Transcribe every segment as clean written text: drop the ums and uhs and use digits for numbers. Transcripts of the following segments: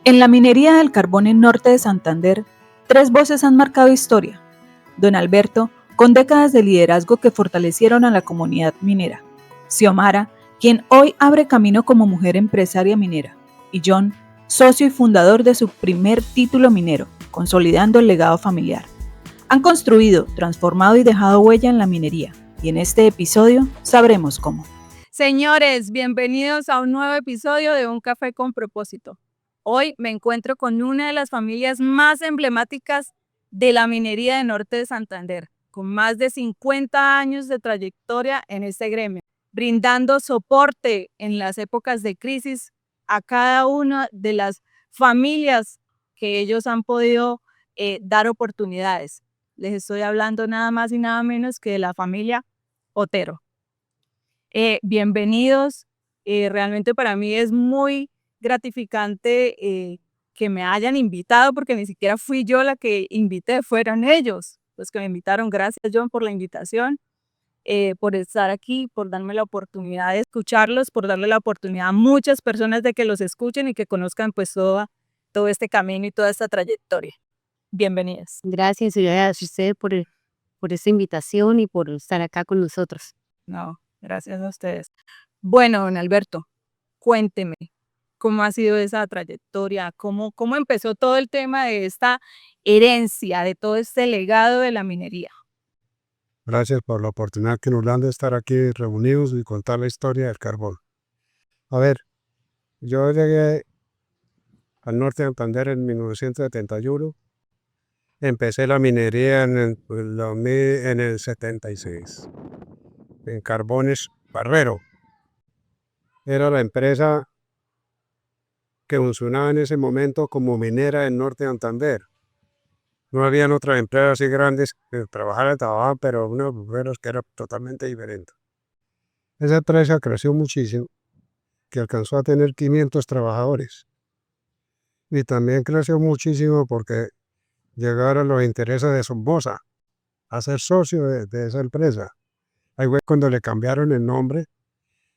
En la minería del carbón en norte de Santander, tres voces han marcado historia. Don Alberto, con décadas de liderazgo que fortalecieron a la comunidad minera. Xiomara, quien hoy abre camino como mujer empresaria minera. Y John, socio y fundador de su primer título minero, consolidando el legado familiar. Han construido, transformado y dejado huella en la minería. Y en este episodio sabremos cómo. Señores, bienvenidos a un nuevo episodio de Un Café con Propósito. Hoy me encuentro con una de las familias más emblemáticas de la minería de Norte de Santander, con más de 50 años de trayectoria en este gremio, brindando soporte en las épocas de crisis a cada una de las familias que ellos han podido dar oportunidades. Les estoy hablando nada más y nada menos que de la familia Otero. Bienvenidos. Realmente para mí es muy gratificante que me hayan invitado, porque ni siquiera fui yo la que invité, fueron ellos los que me invitaron. Gracias, John, por la invitación, por estar aquí, por darme la oportunidad de escucharlos, por darle la oportunidad a muchas personas de que los escuchen y que conozcan pues todo este camino y toda esta trayectoria. Bienvenidas. Gracias, a usted por esta invitación y por estar acá con nosotros. No, gracias a ustedes. Bueno, don Alberto, cuénteme, ¿cómo ha sido esa trayectoria? ¿Cómo empezó todo el tema de esta herencia, de todo este legado de la minería? Gracias por la oportunidad que nos dan de estar aquí reunidos y contar la historia del carbón. A ver, yo llegué al norte de Santander en 1971. Empecé la minería en el 76, en Carbones Barrero. Era la empresa que funcionaba en ese momento como minera en norte de Santander. No habían otras empresas así grandes que trabajaban, pero unos obreros que era totalmente diferente. Esa empresa creció muchísimo, que alcanzó a tener 500 trabajadores. Y también creció muchísimo porque llegaron los intereses de Somoza a ser socio de esa empresa. Ahí fue cuando le cambiaron el nombre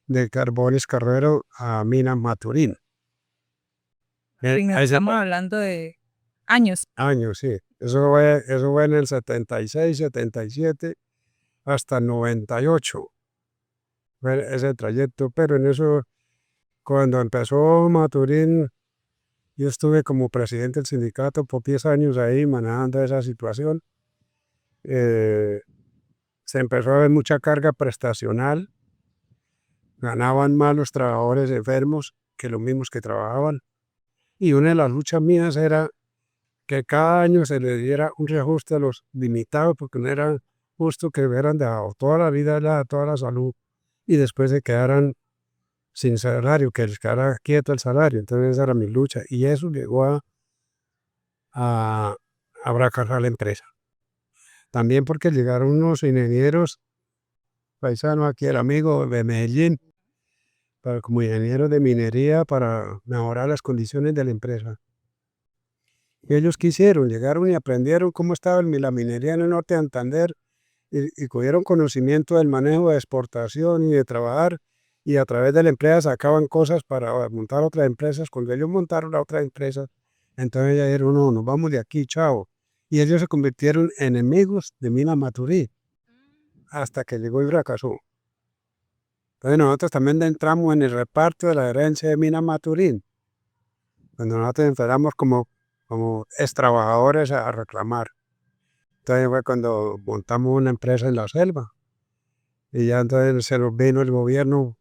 de Carbones Carrero a Minas Maturín. Estamos hablando de años. Años, sí. Eso fue en el 76, 77, hasta 98. Fue ese trayecto, pero en eso, cuando empezó Maturín, yo estuve como presidente del sindicato por 10 años ahí manejando esa situación. Se empezó a ver mucha carga prestacional. Ganaban más los trabajadores enfermos que los mismos que trabajaban. Y una de las luchas mías era que cada año se le diera un reajuste a los limitados, porque no era justo que hubieran dejado toda la vida, toda la salud, y después se quedaran sin salario, que les quedara quieto el salario. Entonces esa era mi lucha. Y eso llegó a fracasar la empresa. También porque llegaron unos ingenieros paisanos aquí, el amigo de Medellín, como ingeniero de minería para mejorar las condiciones de la empresa. Y ellos quisieron, llegaron y aprendieron cómo estaba la minería en el norte de Santander y cogieron conocimiento del manejo de exportación y de trabajar, y a través de la empresa sacaban cosas para montar otras empresas. Cuando ellos montaron las otras empresas, entonces ya dijeron, no, nos vamos de aquí, chao. Y ellos se convirtieron en enemigos de Minas Maturín, hasta que llegó y fracasó. Entonces nosotros también entramos en el reparto de la herencia de Minas Maturín, cuando nosotros empezamos como ex trabajadores a reclamar. Entonces fue cuando montamos una empresa en la selva, y ya entonces se nos vino el gobierno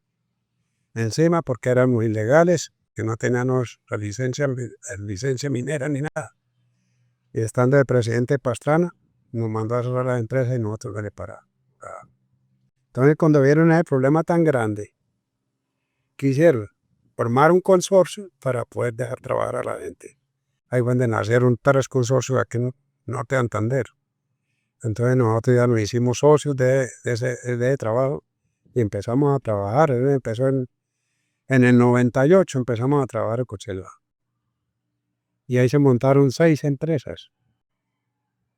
encima porque éramos ilegales, que no teníamos la licencia minera ni nada. Y estando el presidente Pastrana, nos mandó a cerrar la empresa y nosotros le paramos. Entonces, cuando vieron el problema tan grande, quisieron formar un consorcio para poder dejar trabajar a la gente. Ahí fue donde nacieron 3 consorcios aquí en Norte de Santander. Entonces nosotros ya nos hicimos socios de ese trabajo y empezamos a trabajar. Empezó en el 98, empezamos a trabajar en Cochela. Y ahí se montaron 6 empresas.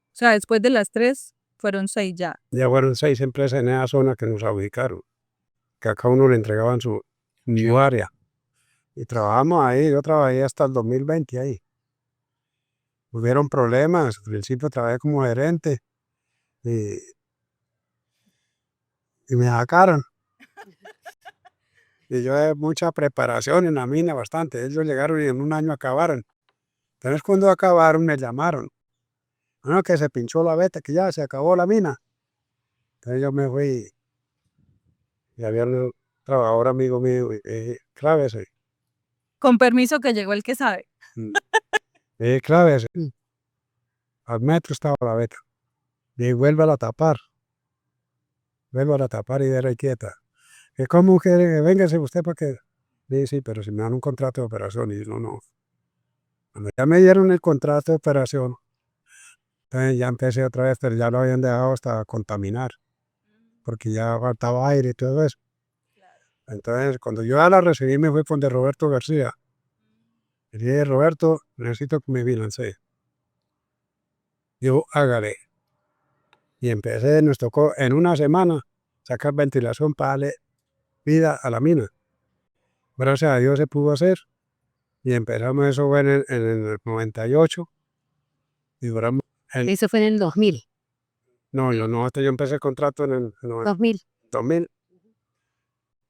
O sea, después de las 3, fueron 6 ya. Ya fueron 6 empresas en esa zona que nos ubicaron, que a cada uno le entregaban su área. Y trabajamos ahí, yo trabajé hasta el 2020 ahí. Hubieron problemas, al principio trabajé como gerente y, y me sacaron. Y yo de mucha preparación en la mina, bastante. Ellos llegaron y en un año acabaron. Entonces cuando acabaron me llamaron. Bueno, que se pinchó la veta, que ya se acabó la mina. Entonces yo me fui y había un trabajador amigo mío, clávese, Con permiso que llegó el que sabe. clávese. Al metro estaba la veta. Y vuelve a tapar y déle quieta. ¿Cómo que véngase usted para que? Sí, sí, pero si me dan un contrato de operación. Y yo, no. Cuando ya me dieron el contrato de operación, entonces ya empecé otra vez, pero ya lo habían dejado hasta contaminar, porque ya faltaba aire y todo eso. Entonces, cuando yo ya la recibí, me fui con de Roberto García. Le dije, Roberto, necesito que me bilance. Yo, hágale. Y empecé, nos tocó en una semana sacar ventilación para darle vida a la mina. Gracias a Dios se pudo hacer. Y empezamos eso fue en el 98. Y duramos. Eso fue en el 2000. No, yo empecé el contrato en el 2000. 2000.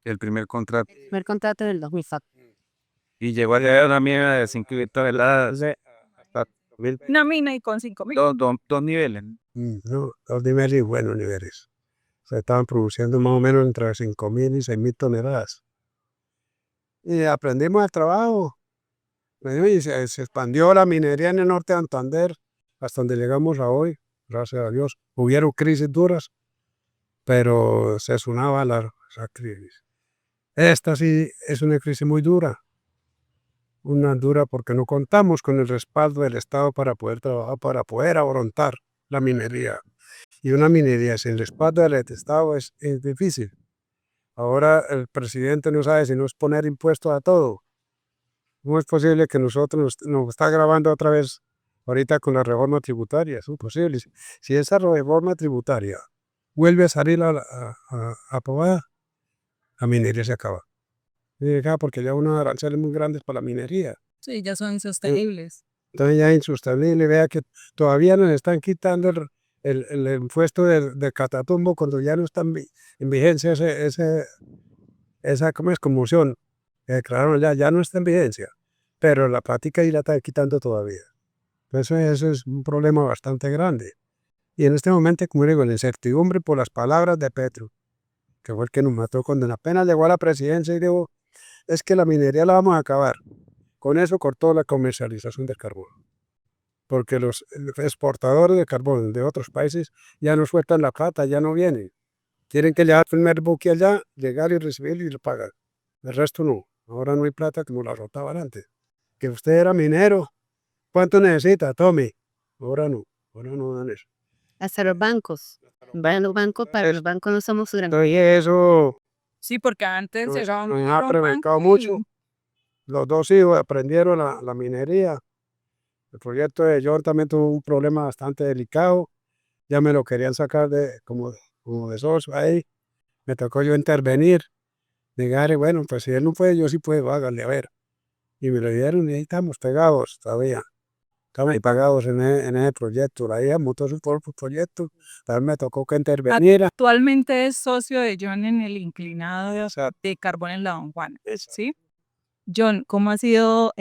El primer contrato. El primer contrato en el 2000. Y llegó a llegar una mina de 5 toneladas, Hasta 2000. Una mina y con 5.000. dos niveles. No, 2 niveles y buenos niveles. Se estaban produciendo más o menos entre 5.000 y 6.000 toneladas. Y aprendimos el trabajo. Y se expandió la minería en el norte de Santander hasta donde llegamos a hoy, gracias a Dios. Hubieron crisis duras, pero se sonaba esa crisis. Esta sí es una crisis muy dura. Una dura porque no contamos con el respaldo del Estado para poder trabajar, para poder afrontar la minería. Y una minería sin respaldo del Estado es difícil. Ahora el presidente no sabe si nos poner impuestos a todo. ¿Cómo es posible que nosotros nos está grabando otra vez ahorita con la reforma tributaria? Es imposible. Si esa reforma tributaria vuelve a salir aprobada, la minería se acaba. Porque ya unos aranceles muy grandes para la minería. Sí, ya son insostenibles. Entonces ya es insostenible. Vea que todavía nos están quitando el impuesto del Catatumbo cuando ya no está en vigencia esa ¿cómo es? Conmoción. Declararon ya no está en vigencia, pero la práctica y la está quitando todavía. Entonces eso es un problema bastante grande. Y en este momento, como digo, la incertidumbre por las palabras de Petro, que fue el que nos mató cuando apenas llegó a la presidencia y dijo, es que la minería la vamos a acabar. Con eso cortó la comercialización del carbón. Porque los exportadores de carbón de otros países ya no sueltan la plata, ya no vienen. Tienen que llevar el primer buque allá, llegar y recibirlo y lo pagan. El resto no. Ahora no hay plata como la rotaban antes. Que usted era minero, ¿cuánto necesita? Tome. Ahora no dan eso. Hasta los bancos. Van los bancos, para los bancos no somos grandes. Entonces eso Sí, porque antes nos era un ha prevenido mucho. Los dos hijos aprendieron la minería. El proyecto de John también tuvo un problema bastante delicado. Ya me lo querían sacar como de socio ahí. Me tocó yo intervenir. Llegar y bueno, pues si él no puede, yo sí puedo, hágale a ver. Y me lo dieron y ahí estamos pegados todavía. Estamos ahí pagados en ese proyecto. La hija montó su propio proyecto. También me tocó que interveniera. Actualmente es socio de John en el inclinado Exacto. de carbón en la Don Juana. Exacto. ¿Sí? John, ¿cómo ha sido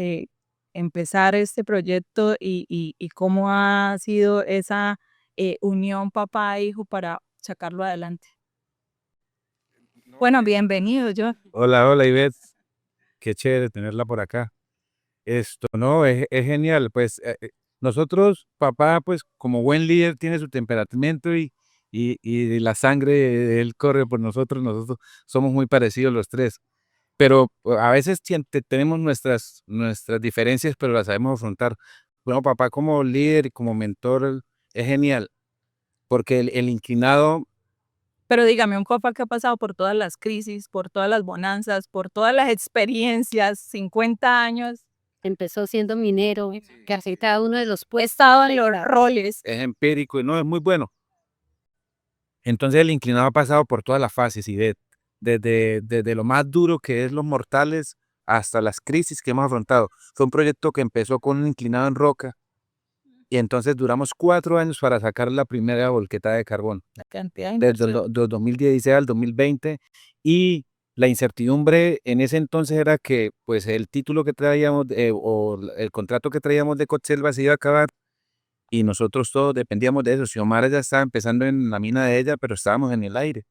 empezar este proyecto y cómo ha sido esa unión papá-hijo para sacarlo adelante? Bueno, bienvenido, John. Hola, Ivette. Qué chévere tenerla por acá. Esto, no, es genial. Pues nosotros, papá, pues como buen líder, tiene su temperamento y la sangre de él corre por nosotros somos muy parecidos los tres. Pero a veces tenemos nuestras diferencias, pero las sabemos afrontar. Bueno, papá como líder y como mentor es genial, porque el inclinado. Pero dígame, un papá que ha pasado por todas las crisis, por todas las bonanzas, por todas las experiencias, 50 años, Empezó siendo minero, casi cada uno de los ha puestos. estado en los roles. Es empírico y no es muy bueno. Entonces el inclinado ha pasado por todas las fases y desde lo más duro que es los mortales hasta las crisis que hemos afrontado. Fue un proyecto que empezó con un inclinado en roca y entonces duramos 4 años para sacar la primera volqueta de carbón, La cantidad de desde inversión. 2016 al 2020, y la incertidumbre en ese entonces era que pues el título que traíamos o el contrato que traíamos de Codelva se iba a acabar y nosotros todos dependíamos de eso. Xiomara ya estaba empezando en la mina de ella, pero estábamos en el aire.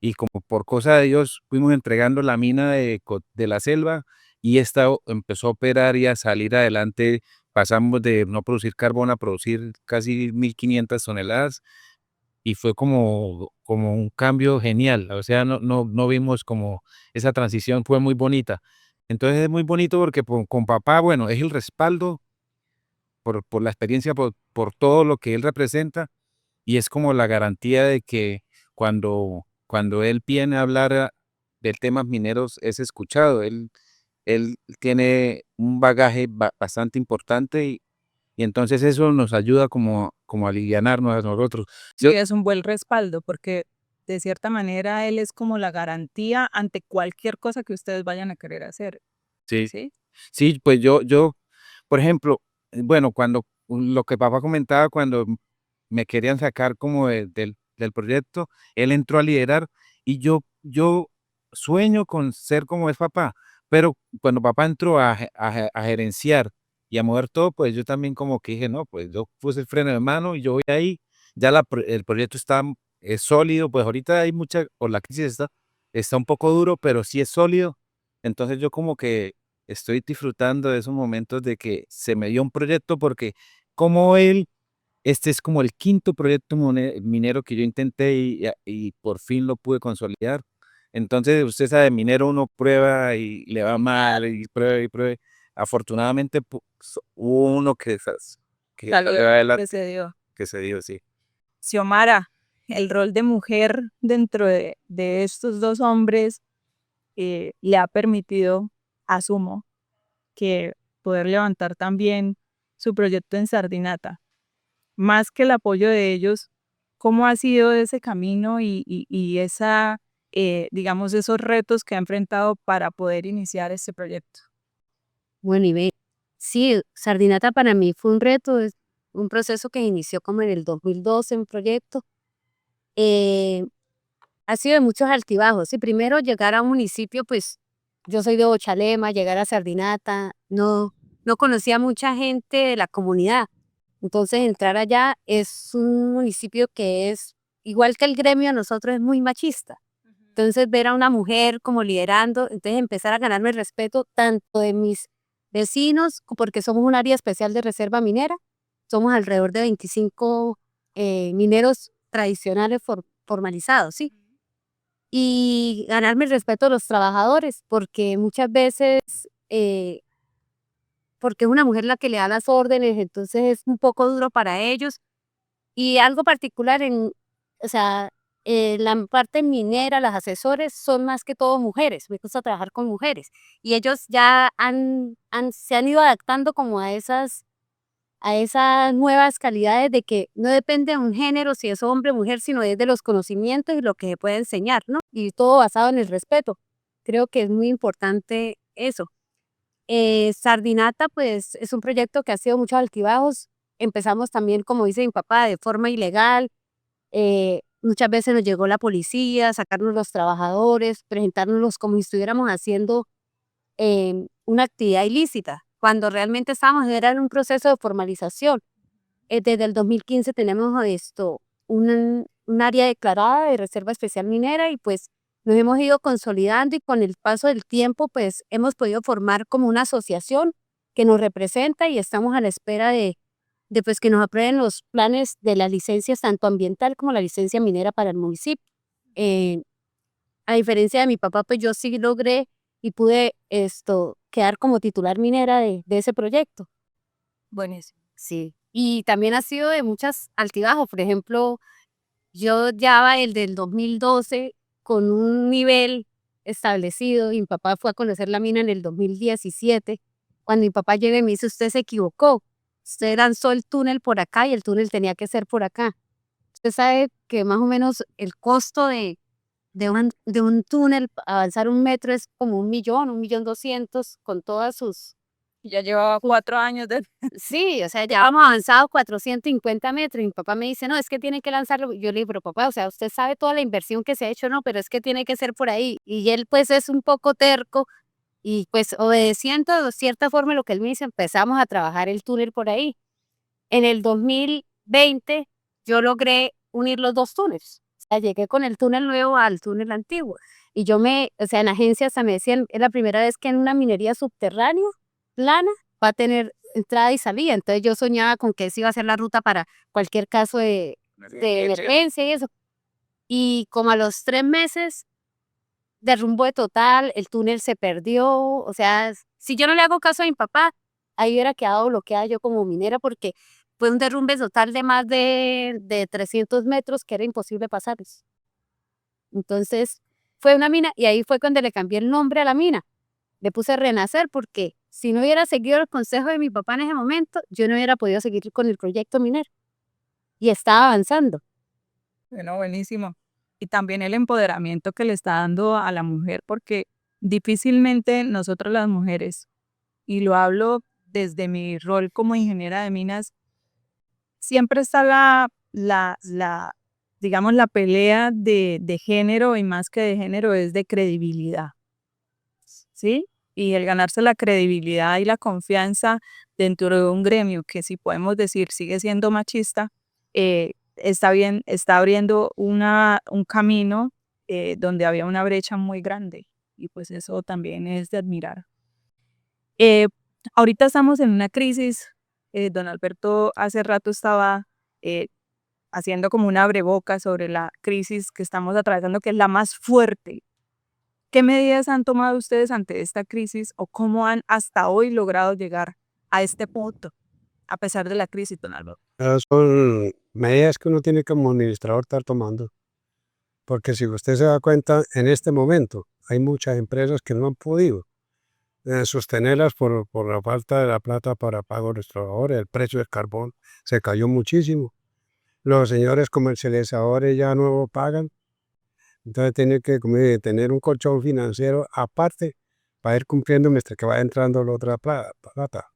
Y como por cosa de Dios fuimos entregando la mina de la selva y esta empezó a operar y a salir adelante. Pasamos de no producir carbón a producir casi 1.500 toneladas y fue como un cambio genial. O sea, no vimos como esa transición fue muy bonita. Entonces es muy bonito porque con papá, bueno, es el respaldo por la experiencia, por todo lo que él representa y es como la garantía de que cuando él viene a hablar de temas mineros es escuchado. Él tiene un bagaje bastante importante y entonces eso nos ayuda como a alivianarnos a nosotros. Sí, Yo, es un buen respaldo porque de cierta manera él es como la garantía ante cualquier cosa que ustedes vayan a querer hacer, sí, ¿sí? sí, pues por ejemplo, bueno, cuando lo que papá comentaba, cuando me querían sacar como del proyecto, él entró a liderar y yo sueño con ser como es papá, pero cuando papá entró a gerenciar y a mover todo, pues yo también como que dije, no, pues yo puse el freno de mano y yo voy ahí, ya el proyecto es sólido, pues ahorita hay por la crisis está un poco duro, pero sí es sólido, entonces yo como que estoy disfrutando de esos momentos de que se me dio un proyecto porque como este es como el quinto proyecto minero que yo intenté y por fin lo pude consolidar. Entonces, usted sabe, minero uno prueba y le va mal y prueba y prueba. Afortunadamente, hubo uno que Salió, salió adelante, que se dio. que se dio, sí. Xiomara, el rol de mujer dentro de estos dos hombres le ha permitido, asumo, que poder levantar también su proyecto en Sardinata. Más que el apoyo de ellos, ¿cómo ha sido ese camino y esa, digamos, esos retos que ha enfrentado para poder iniciar este proyecto? Bueno, y ve, sí, Sardinata para mí fue un reto, es un proceso que inició como en el 2012, un proyecto. eh, Ha sido de muchos altibajos. Sí, primero llegar a un municipio, pues yo soy de Bochalema, llegar a Sardinata, no conocía mucha gente de la comunidad. Entonces entrar allá es un municipio que es, igual que el gremio de nosotros, es muy machista. Entonces ver a una mujer como liderando, entonces empezar a ganarme el respeto tanto de mis vecinos, porque somos un área especial de reserva minera, somos alrededor de 25 mineros tradicionales formalizados, ¿sí? Y ganarme el respeto de los trabajadores, porque muchas veces, eh, porque es una mujer la que le da las órdenes, entonces es un poco duro para ellos. Y algo particular o sea, la parte minera, las asesores son más que todo mujeres, me gusta trabajar con mujeres. Y ellos ya se han ido adaptando como a esas nuevas calidades de que no depende de un género, si es hombre o mujer, sino es de los conocimientos y lo que se puede enseñar, ¿no? Y todo basado en el respeto. Creo que es muy importante eso. Sardinata, pues, es un proyecto que ha sido muchos altibajos. Empezamos también, como dice mi papá, de forma ilegal. Muchas veces nos llegó la policía, sacarnos los trabajadores, presentárnoslos como si estuviéramos haciendo una actividad ilícita, cuando realmente estábamos era en un proceso de formalización. Desde el 2015 tenemos un área declarada de reserva especial minera y pues nos hemos ido consolidando y con el paso del tiempo pues hemos podido formar como una asociación que nos representa y estamos a la espera de pues que nos aprueben los planes de las licencias tanto ambiental como la licencia minera para el municipio. Eh, a diferencia de mi papá, pues yo sí logré y pude quedar como titular minera de ese proyecto. Buenísimo. Sí. Y también ha sido de muchas altibajos. Por ejemplo, yo ya va el del 2012 con un nivel establecido y mi papá fue a conocer la mina en el 2017. Cuando mi papá llega y me dice, usted se equivocó, usted lanzó el túnel por acá y el túnel tenía que ser por acá. Usted sabe que más o menos el costo de un túnel, avanzar 1 metro es como 1.000.000, 1.200.000, con todas sus... Ya llevaba 4 años de... Sí, o sea, ya hemos avanzado 450 metros y mi papá me dice, no, es que tiene que lanzarlo. Yo le digo, pero papá, o sea, usted sabe toda la inversión que se ha hecho, no, pero es que tiene que ser por ahí. Y él pues es un poco terco y pues obedeciendo de cierta forma lo que él me dice, empezamos a trabajar el túnel por ahí. En el 2020 yo logré unir los dos túneles. O sea, llegué con el túnel nuevo al túnel antiguo. Y o sea, en agencias hasta me decían, es la primera vez que en una minería subterránea, plana, va a tener entrada y salida. Entonces yo soñaba con que esa iba a ser la ruta para cualquier caso de emergencia y eso. Y como a los 3 meses, derrumbo total, el túnel se perdió. O sea, si yo no le hago caso a mi papá, ahí hubiera quedado bloqueada yo como minera porque fue un derrumbe total de más de 300 metros que era imposible pasarlos. Entonces, fue una mina y ahí fue cuando le cambié el nombre a la mina. Le puse Renacer porque si no hubiera seguido el consejo de mi papá en ese momento, yo no hubiera podido seguir con el proyecto minero. Y estaba avanzando. Bueno, buenísimo. Y también el empoderamiento que le está dando a la mujer, porque difícilmente nosotros las mujeres, y lo hablo desde mi rol como ingeniera de minas, siempre está digamos, la pelea de género, y más que de género es de credibilidad, ¿sí? Y el ganarse la credibilidad y la confianza dentro de un gremio que, si podemos decir, sigue siendo machista, está abriendo un camino donde había una brecha muy grande, y pues eso también es de admirar. Eh, Ahorita estamos en una crisis. Don Alberto hace rato estaba eh, haciendo como una abrebocas sobre la crisis que estamos atravesando, que es la más fuerte. ¿Qué medidas han tomado ustedes ante esta crisis, o cómo han hasta hoy logrado llegar a este punto, a pesar de la crisis, don Alberto? Son medidas que uno tiene como administrador estar tomando. Porque si usted se da cuenta, en este momento hay muchas empresas que no han podido sostenerlas por la falta de la plata para pago de los trabajadores. El precio del carbón se cayó muchísimo. Los señores comercializadores ya no pagan. Entonces tiene que tener un colchón financiero aparte para ir cumpliendo mientras que va entrando la otra plata.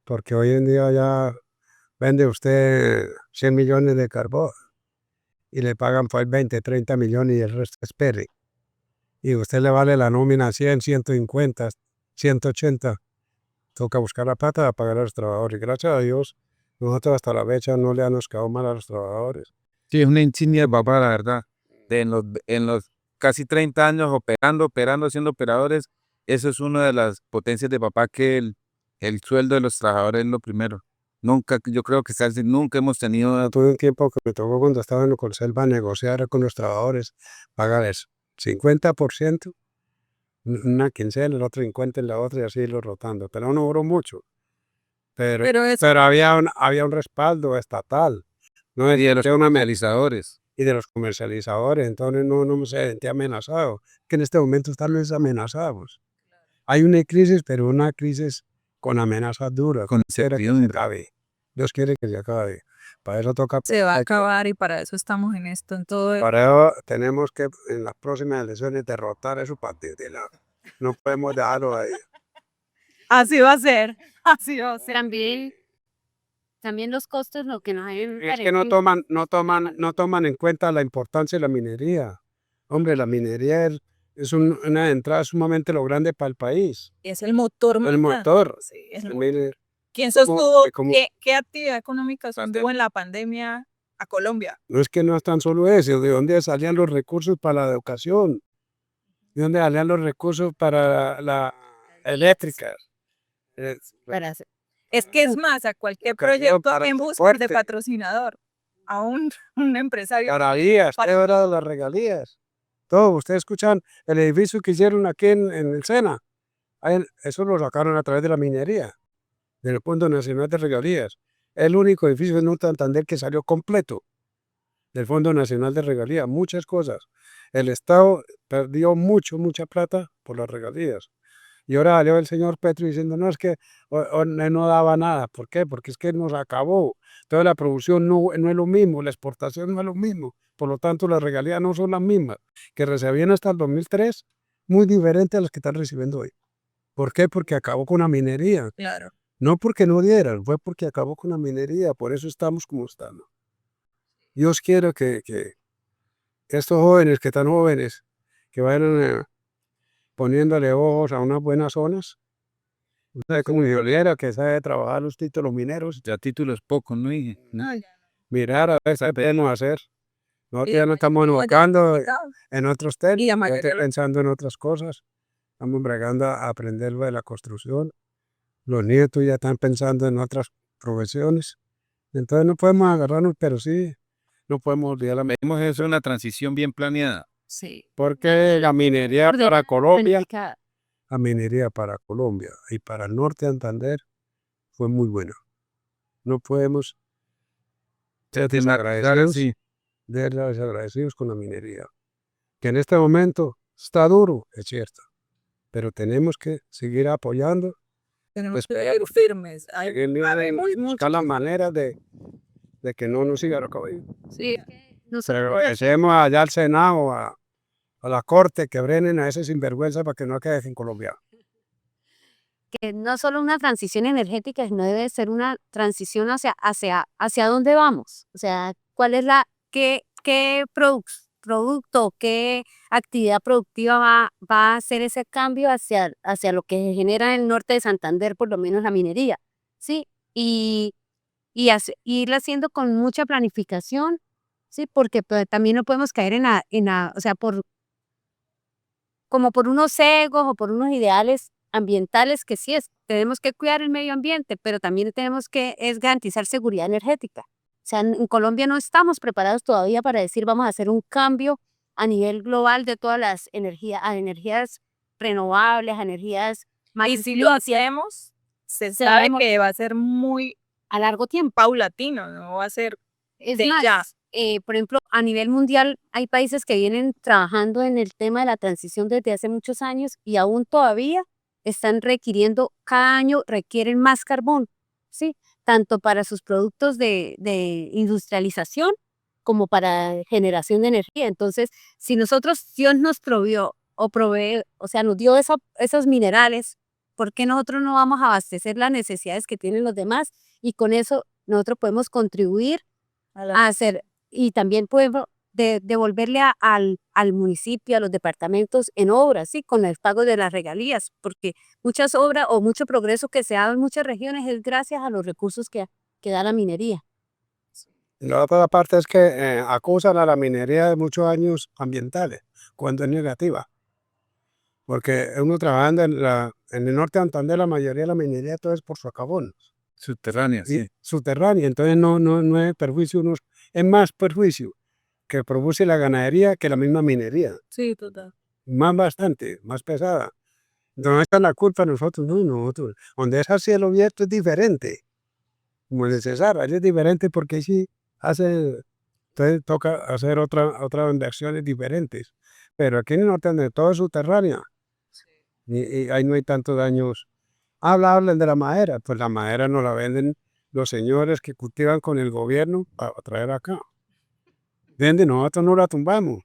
Porque hoy en día ya vende usted 100 millones de carbón y le pagan pues 20, 30 millones y el resto espere. Y usted le vale la nómina 100, 150, 180. Toca buscar la plata para pagar a los trabajadores. Y gracias a Dios, nosotros hasta la fecha no le han quedado mal a los trabajadores. Sí, es una insignia de papá, la verdad. En los casi 30 años operando, siendo operadores, eso es una de las potencias de papá, que el sueldo de los trabajadores es lo primero. Nunca, yo creo que nunca hemos tenido... Tuve un tiempo que me tocó cuando estaba en Colselva negociar con los trabajadores, pagarles 50%, una quincena, el otro 50 en la otra y así irlo rotando. Pero no duró mucho. Pero había un respaldo estatal. No Y de los existía una comercializadores. y de los comercializadores, entonces no se sentía amenazado, que en este momento están amenazados. Hay una crisis, pero una crisis con amenazas duras. Con Dios quiere que se incertidumbre. acabe. Dios quiere que se acabe. Para eso toca. Se va a acabar, y para eso estamos en esto, en todo. Para eso tenemos que en las próximas elecciones derrotar a esos partidos. No podemos dejarlo ahí. Así va a ser, así va a ser. También los costos, lo que nos han Es que no toman en cuenta la importancia de la minería. Hombre, la minería es una entrada sumamente lo grande para el país. Es el motor. El motor. Sí, es El el mine- ¿Quién sostuvo, como- qué actividad económica sostuvo en la pandemia a Colombia? No es que no es tan solo eso, de dónde salían los recursos para la educación, de dónde salían los recursos para la eléctrica. para hacer. Es que es más, a cualquier Educación proyecto para en el busca de transporte. patrocinador, a un empresario. Regalías, ¿qué hora de las regalías? Todo, ustedes escuchan el edificio que hicieron aquí en el Sena. Eso lo sacaron a través de la minería, del Fondo Nacional de Regalías. El único edificio en Santander que salió completo del Fondo Nacional de Regalías. Muchas cosas. El Estado perdió mucha plata por las regalías. Y ahora salió el señor Petro diciendo, no, es que no daba nada. ¿Por qué? Porque es que nos acabó. Toda la producción no es lo mismo, la exportación no es lo mismo. por lo tanto las regalías no son las mismas que recibían hasta el 2003, muy diferentes a las que están recibiendo hoy. ¿Por qué? Porque acabó con la minería. Claro. No porque no dieran, fue porque acabó con la minería, por eso estamos como estamos. Dios quiere que estos jóvenes que están jóvenes, que vayan poniéndole ojos a unas buenas zonas. Usted como ingeniero que sabe trabajar los títulos mineros, Ya títulos pocos, ¿no? mirar a ver, ¿sabe qué podemos hacer? Nosotros Y ya no estamos enfocando en otros temas, Y la ya mayoría estoy lo- pensando en otras cosas. Estamos bregando a aprender lo de la construcción. Los nietos ya están pensando en otras profesiones. Entonces no podemos agarrarnos, pero sí, no podemos olvidar la Vemos eso una transición bien planeada. Sí. porque la minería para Ordenada, Colombia, planificada. la minería para Colombia y para el norte de Santander fue muy buena. No podemos ser desagradecidos, Sí. desagradecidos con la minería. Que en este momento está duro, es cierto, pero tenemos que seguir apoyando, Tenemos que ir firmes. seguir buscar las maneras de que no nos siga lo cabello. Sí. Pero agradecemos allá al Senado, a la Corte, que brenen a ese sinvergüenza para que no quede en Colombia. Que no solo una transición energética, sino debe ser una transición hacia dónde vamos. O sea, cuál es qué producto, qué actividad productiva va a hacer ese cambio hacia lo que se genera en el norte de Santander, por lo menos la minería, ¿sí? Irla haciendo con mucha planificación, ¿sí? Porque pues, también no podemos caer o sea, como por unos egos o por unos ideales ambientales que sí tenemos que cuidar el medio ambiente, pero también tenemos que garantizar seguridad energética. O sea, en Colombia no estamos preparados todavía para decir vamos a hacer un cambio a nivel global de todas las energías, a energías renovables, a energías más Y si lo hacemos, se sabe sabemos- que va a ser muy a largo tiempo. paulatino, no va a ser Es de más, ya. por ejemplo, a nivel mundial hay países que vienen trabajando en el tema de la transición desde hace muchos años y aún todavía están requiriendo, cada año requieren más carbón, ¿sí? Tanto para sus productos de industrialización como para generación de energía. Entonces, si Dios nos provee, o sea, nos dio esos minerales, ¿por qué nosotros no vamos a abastecer las necesidades que tienen los demás? Y con eso nosotros podemos contribuir a hacer, y también podemos devolverle al municipio, a los departamentos en obras, ¿sí? Con el pago de las regalías, porque muchas obras o mucho progreso que se ha dado en muchas regiones es gracias a los recursos que da la minería. La otra parte es que acusan a la minería de muchos daños ambientales, cuando es negativa. Porque uno trabajando en el norte de Santander, la mayoría de la minería todo es por socavón. Subterránea, sí. Subterránea, entonces no es perjuicio, es más perjuicio que produce la ganadería que la misma minería, Sí, total. más bastante, más pesada. Entonces esta es la culpa de nosotros, no, nosotros. Donde es a cielo abierto es diferente, como el de Cesar, allí es diferente porque ahí sí entonces toca hacer otras inversiones diferentes. Pero aquí en el norte donde todo es subterránea, y ahí no hay tantos daños. Hablan de la madera, pues la madera nos la venden los señores que cultivan con el gobierno para traer acá. Venden, nosotros no la tumbamos,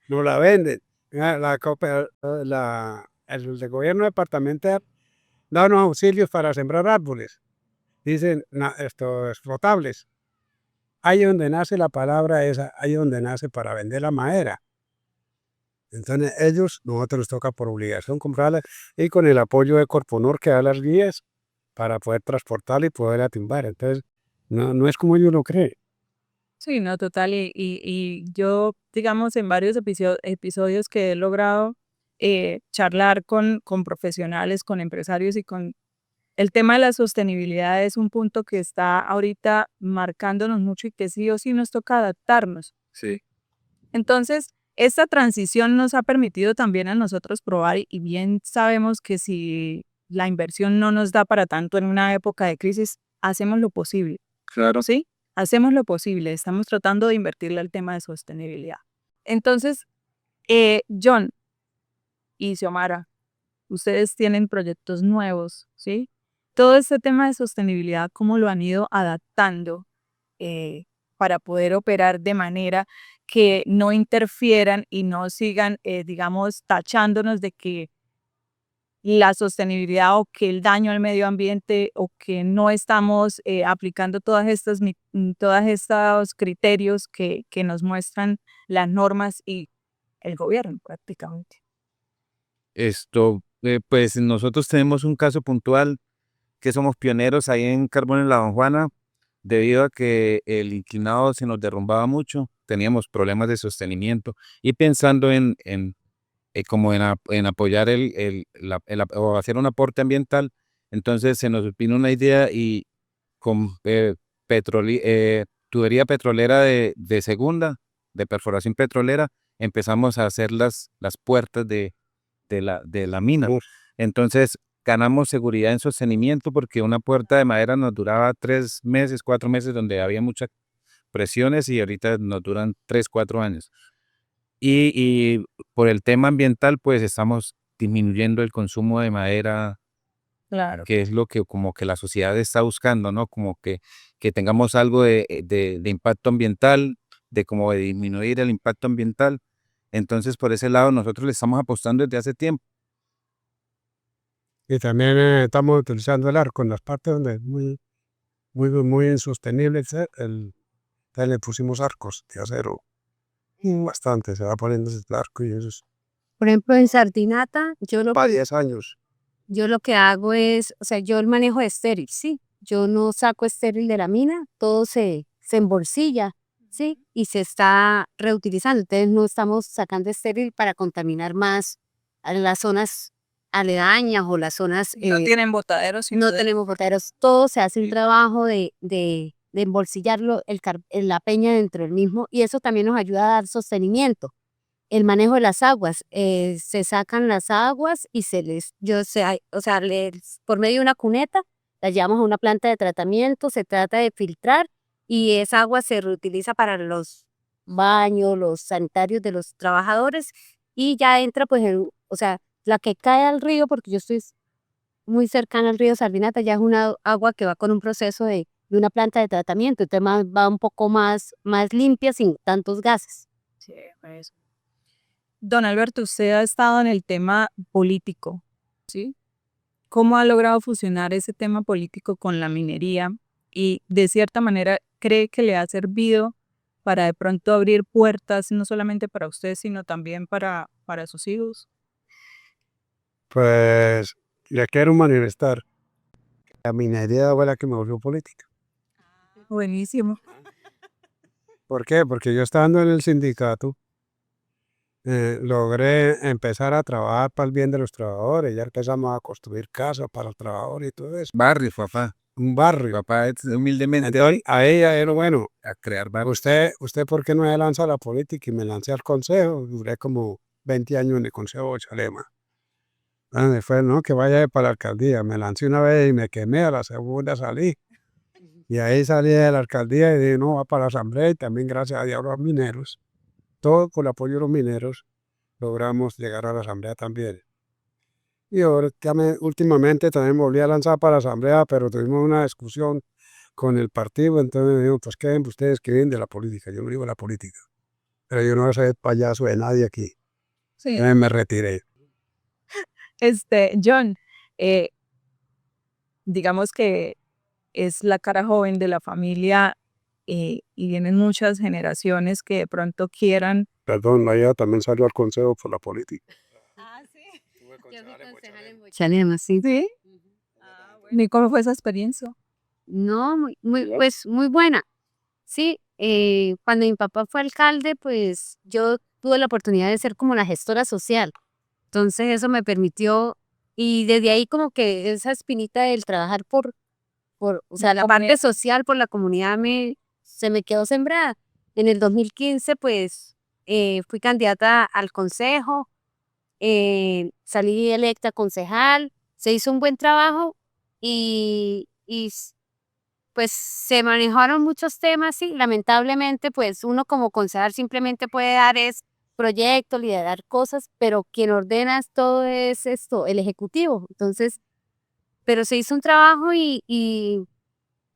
nos la venden. Mira, el gobierno departamental da unos auxilios para sembrar árboles. Dicen, estos flotables. Ahí es donde nace la palabra esa, ahí es donde nace para vender la madera. Entonces nosotros nos toca por obligación comprarla y con el apoyo de Corponor que da las guías para poder transportarla y poderla timbar. Entonces, no es como ellos lo creen. Sí, no, total. Y yo, digamos, en varios episodios que he logrado charlar con profesionales, con empresarios y con el tema de la sostenibilidad es un punto que está ahorita marcándonos mucho y que sí o sí nos toca adaptarnos. Sí. Entonces, esta transición nos ha permitido también a nosotros probar y bien sabemos que si la inversión no nos da para tanto en una época de crisis, hacemos lo posible. Claro. ¿Sí? Hacemos lo posible, estamos tratando de invertirle al tema de sostenibilidad. Entonces, John y Xiomara, ustedes tienen proyectos nuevos, ¿sí? Todo este tema de sostenibilidad, ¿cómo lo han ido adaptando para poder operar de manera que no interfieran y no sigan, digamos, tachándonos de que la sostenibilidad o que el daño al medio ambiente o que no estamos aplicando todas estos criterios que nos muestran las normas y el gobierno prácticamente. Pues nosotros tenemos un caso puntual que somos pioneros ahí en Carbón en la Don Juana, debido a que el inclinado se nos derrumbaba mucho, teníamos problemas de sostenimiento y pensando como en apoyar o hacer un aporte ambiental, entonces se nos vino una idea y con tubería petrolera de segunda, de perforación petrolera, empezamos a hacer las puertas de la mina. Entonces ganamos seguridad en sostenimiento porque una puerta de madera nos duraba 3 meses, 4 meses, donde había muchas presiones y ahorita nos duran 3, 4 años. Y por el tema ambiental, pues estamos disminuyendo el consumo de madera, Claro. que es lo que como que la sociedad está buscando, ¿no? Como que tengamos algo de impacto ambiental, de como de disminuir el impacto ambiental. Entonces, por ese lado, nosotros le estamos apostando desde hace tiempo. Y también estamos utilizando el arco en las partes donde es muy insostenible entonces le pusimos arcos de acero. Bastante, se va poniendo ese arco y eso es Por ejemplo, en Sardinata, para 10 años. yo lo que hago es, o sea, yo el manejo de estéril, ¿sí? Yo no saco estéril de la mina, todo se embolsilla, ¿sí? Y se está reutilizando. Entonces no estamos sacando estéril para contaminar más a las zonas aledañas o las zonas... No tienen botaderos. No tenemos botaderos. Todo se hace un trabajo de embolsillarlo, la peña dentro del mismo, y eso también nos ayuda a dar sostenimiento. El manejo de las aguas, se sacan las aguas y por medio de una cuneta, las llevamos a una planta de tratamiento, se trata de filtrar y esa agua se reutiliza para los baños, los sanitarios de los trabajadores y ya entra pues o sea, la que cae al río, porque yo estoy muy cercana al río Sardinata, ya es una agua que va con un proceso de una planta de tratamiento, entonces va un poco más limpia sin tantos gases. Sí, eso. Don Alberto, usted ha estado en el tema político, ¿sí? ¿Cómo ha logrado fusionar ese tema político con la minería? Y de cierta manera, ¿cree que le ha servido para de pronto abrir puertas, no solamente para usted, sino también para sus hijos? Pues le quiero manifestar que la minería fue la que me volvió política. Buenísimo. ¿Por qué? Porque yo estando en el sindicato, logré empezar a trabajar para el bien de los trabajadores. Ya empezamos a construir casas para los trabajadores y todo eso. Barrios, papá. Un barrio. Papá, humildemente. Entonces, a ella era bueno. A crear barrios. ¿Usted por qué no se lanza a la política? Y me lancé al consejo. Duré como 20 años en el consejo de Chalema. Después, no, que vaya para la alcaldía. Me lancé una vez y me quemé, a la segunda salí. Y ahí salí de la alcaldía y dije, no, va para la asamblea y también gracias a Dios a los mineros. Todo con el apoyo de los mineros logramos llegar a la asamblea también. Y ahora, últimamente también volví a lanzar para la asamblea, pero tuvimos una discusión con el partido, entonces me dijo, pues queden ustedes que vienen de la política, yo no vivo de la política. Pero yo no voy a ser payaso de nadie aquí. Sí. Entonces me retiré. John, digamos que es la cara joven de la familia y vienen muchas generaciones que de pronto quieran. Perdón, ella también salió al consejo por la política. Ah, sí. Chalema, sí. ¿Sí? ¿Y cómo fue esa experiencia? No, pues muy buena. Sí, cuando mi papá fue alcalde, pues yo tuve la oportunidad de ser como la gestora social. Entonces eso me permitió, y desde ahí como que esa espinita del trabajar o sea, la parte social por la comunidad se me quedó sembrada. En el 2015, pues fui candidata al consejo, salí electa concejal, se hizo un buen trabajo pues se manejaron muchos temas y lamentablemente pues uno como concejal simplemente puede dar proyectos, liderar cosas, pero quien ordena todo es el ejecutivo. Entonces, pero se hizo un trabajo y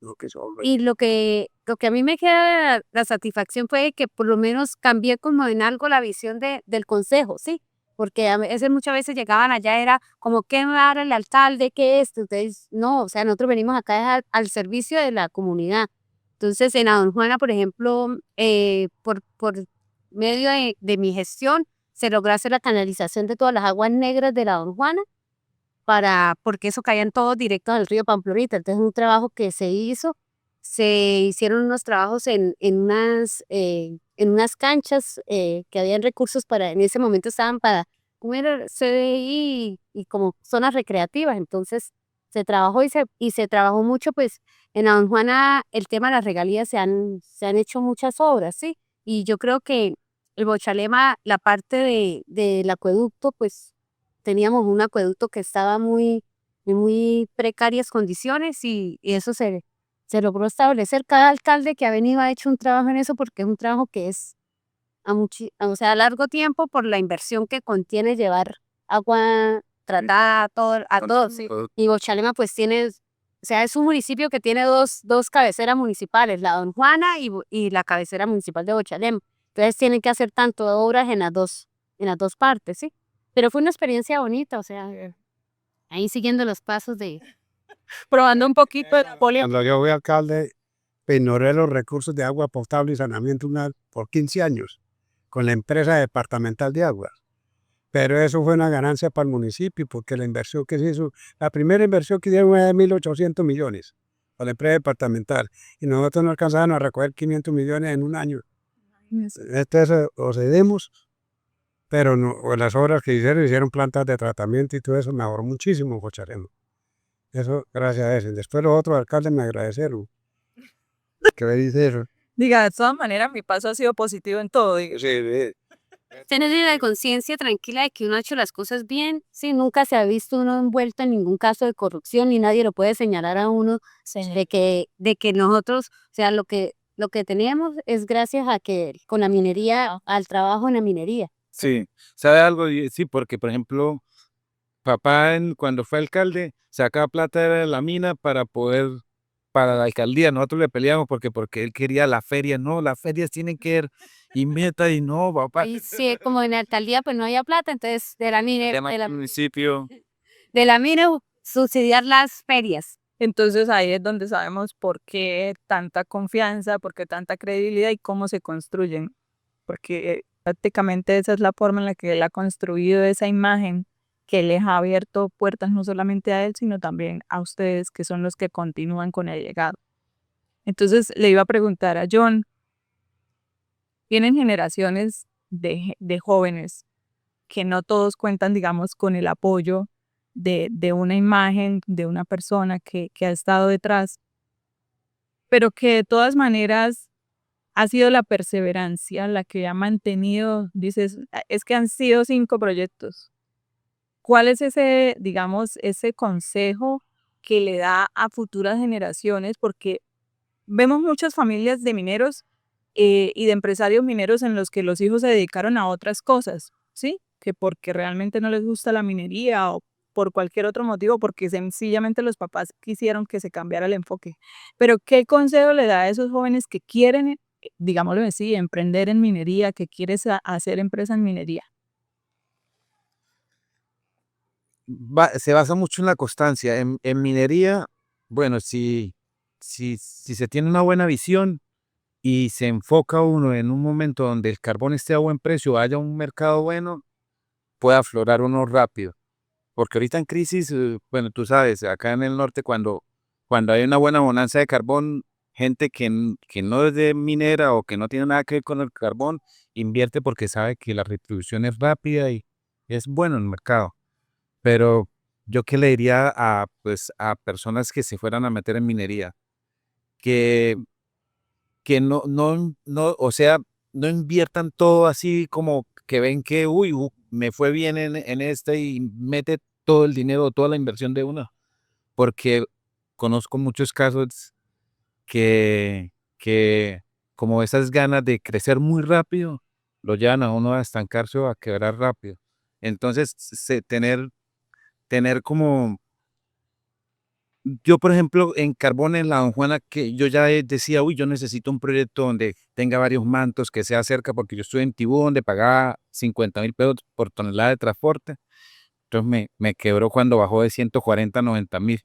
lo que sobra. Y lo que a mí me queda la satisfacción fue que por lo menos cambié como en algo la visión del consejo, ¿sí? Porque muchas veces llegaban allá, era como, ¿qué me va a dar el alcalde? ¿Qué es esto? Entonces, no, o sea, nosotros venimos acá es al servicio de la comunidad. Entonces, en la Don Juana, por ejemplo, por medio de mi gestión, se logró hacer la canalización de todas las aguas negras de la Don Juana, porque eso caían todos directos al río Pamplonita. Entonces, un trabajo que se hicieron unos trabajos en unas canchas que habían recursos en ese momento estaban para, ¿cómo era? CDI y como zonas recreativas. Entonces, se trabajó y se trabajó mucho, pues, en la Don Juana el tema de las regalías se han hecho muchas obras, ¿sí? Y yo creo que el Bochalema, la parte del acueducto, pues, teníamos un acueducto que estaba en muy precarias condiciones y eso se logró establecer. Cada alcalde que ha venido ha hecho un trabajo en eso porque es un trabajo que es o sea, a largo tiempo por la inversión que contiene llevar agua tratada a todos, sí. Y Bochalema pues o sea, es un municipio que tiene dos cabeceras municipales, la Don Juana y la cabecera municipal de Bochalema. Entonces tienen que hacer tanto obras en las dos partes, ¿sí? Pero fue una experiencia bonita, o sea, ahí siguiendo los pasos Probando un poquito de la polio. Cuando yo fui alcalde, ignoré los recursos de agua potable y saneamiento por 15 años con la empresa departamental de aguas. Pero eso fue una ganancia para el municipio porque la inversión que se hizo, la primera inversión que dieron fue de 1.800 millones para la empresa departamental y nosotros no alcanzábamos a recoger 500 millones en un año. Entonces, o cedemos, pero no, o las obras que hicieron plantas de tratamiento y todo eso, mejoró muchísimo Bochalema. Eso, gracias a eso. Después los otros alcaldes me agradecieron. ¿Qué me dice eso? Diga, de todas maneras, mi paso ha sido positivo en todo. Diga. Sí, tener la conciencia tranquila de que uno ha hecho las cosas bien, sí, nunca se ha visto uno envuelto en ningún caso de corrupción y nadie lo puede señalar a uno de que nosotros, o sea, lo que teníamos es gracias a que con la minería, al trabajo en la minería. Sí, ¿sabe algo? Sí, porque por ejemplo, papá cuando fue alcalde sacaba plata de la mina para la alcaldía. Nosotros le peleamos porque él quería la feria. No, las ferias tienen que ir y meta y no, papá. Ahí sí, como en la alcaldía pues no había plata, entonces de la Tema del municipio. mina subsidiar las ferias. Entonces ahí es donde sabemos por qué tanta confianza, por qué tanta credibilidad y cómo se construyen. Porque prácticamente esa es la forma en la que él ha construido esa imagen que les ha abierto puertas no solamente a él, sino también a ustedes, que son los que continúan con el legado. Entonces le iba a preguntar a John, vienen generaciones de jóvenes que no todos cuentan, digamos, con el apoyo de una imagen, de una persona que ha estado detrás, pero que de todas maneras ha sido la perseverancia la que ha mantenido, dices, es que han sido 5 proyectos. ¿Cuál es ese, digamos, ese consejo que le da a futuras generaciones? Porque vemos muchas familias de mineros y de empresarios mineros en los que los hijos se dedicaron a otras cosas, ¿sí? Que porque realmente no les gusta la minería o por cualquier otro motivo, porque sencillamente los papás quisieron que se cambiara el enfoque. Pero ¿qué consejo le da a esos jóvenes que quieren, digámoslo así, emprender en minería, que quieren hacer empresa en minería? Se basa mucho en la constancia. En minería, bueno, si se tiene una buena visión y se enfoca uno en un momento donde el carbón esté a buen precio, haya un mercado bueno, puede aflorar uno rápido. Porque ahorita en crisis, bueno, tú sabes, acá en el norte, cuando hay una buena bonanza de carbón, gente que no es de minera o que no tiene nada que ver con el carbón, invierte porque sabe que la retribución es rápida y es bueno en el mercado. Pero yo qué le diría pues, a personas que se fueran a meter en minería, que, que no, o sea, no inviertan todo así como que ven que, uy, me fue bien en este y mete todo el dinero, toda la inversión de una, porque conozco muchos casos que como esas ganas de crecer muy rápido, lo llevan a uno a estancarse o a quebrar rápido. Entonces, tener como Yo, por ejemplo, en carbón en la Don Juana, que yo ya decía, uy, yo necesito un proyecto donde tenga varios mantos, que sea cerca, porque yo estuve en Tibú, donde pagaba 50.000 pesos por tonelada de transporte. Entonces me quebró cuando bajó de 140 a 90.000.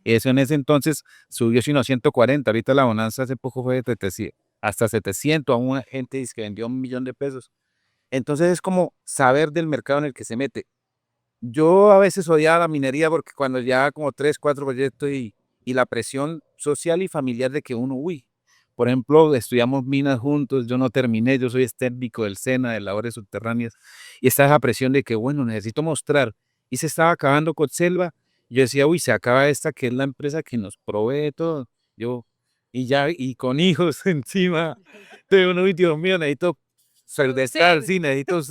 Y eso en ese entonces subió sino a 140. Ahorita la bonanza hace poco fue de 700, hasta 700. A una gente dice que vendió 1.000.000 de pesos. Entonces es como saber del mercado en el que se mete. Yo a veces odiaba la minería porque cuando ya como 3, 4 proyectos y la presión social y familiar de que uno, uy, por ejemplo, estudiamos minas juntos, yo no terminé, yo soy técnico del SENA, de labores subterráneas, y está esa presión de que, bueno, necesito mostrar, y se estaba acabando con Selva, yo decía, uy, se acaba esta que es la empresa que nos provee todo, yo, y ya, y con hijos encima, de uno, uy, Dios mío, necesito ser de estar, sí, necesito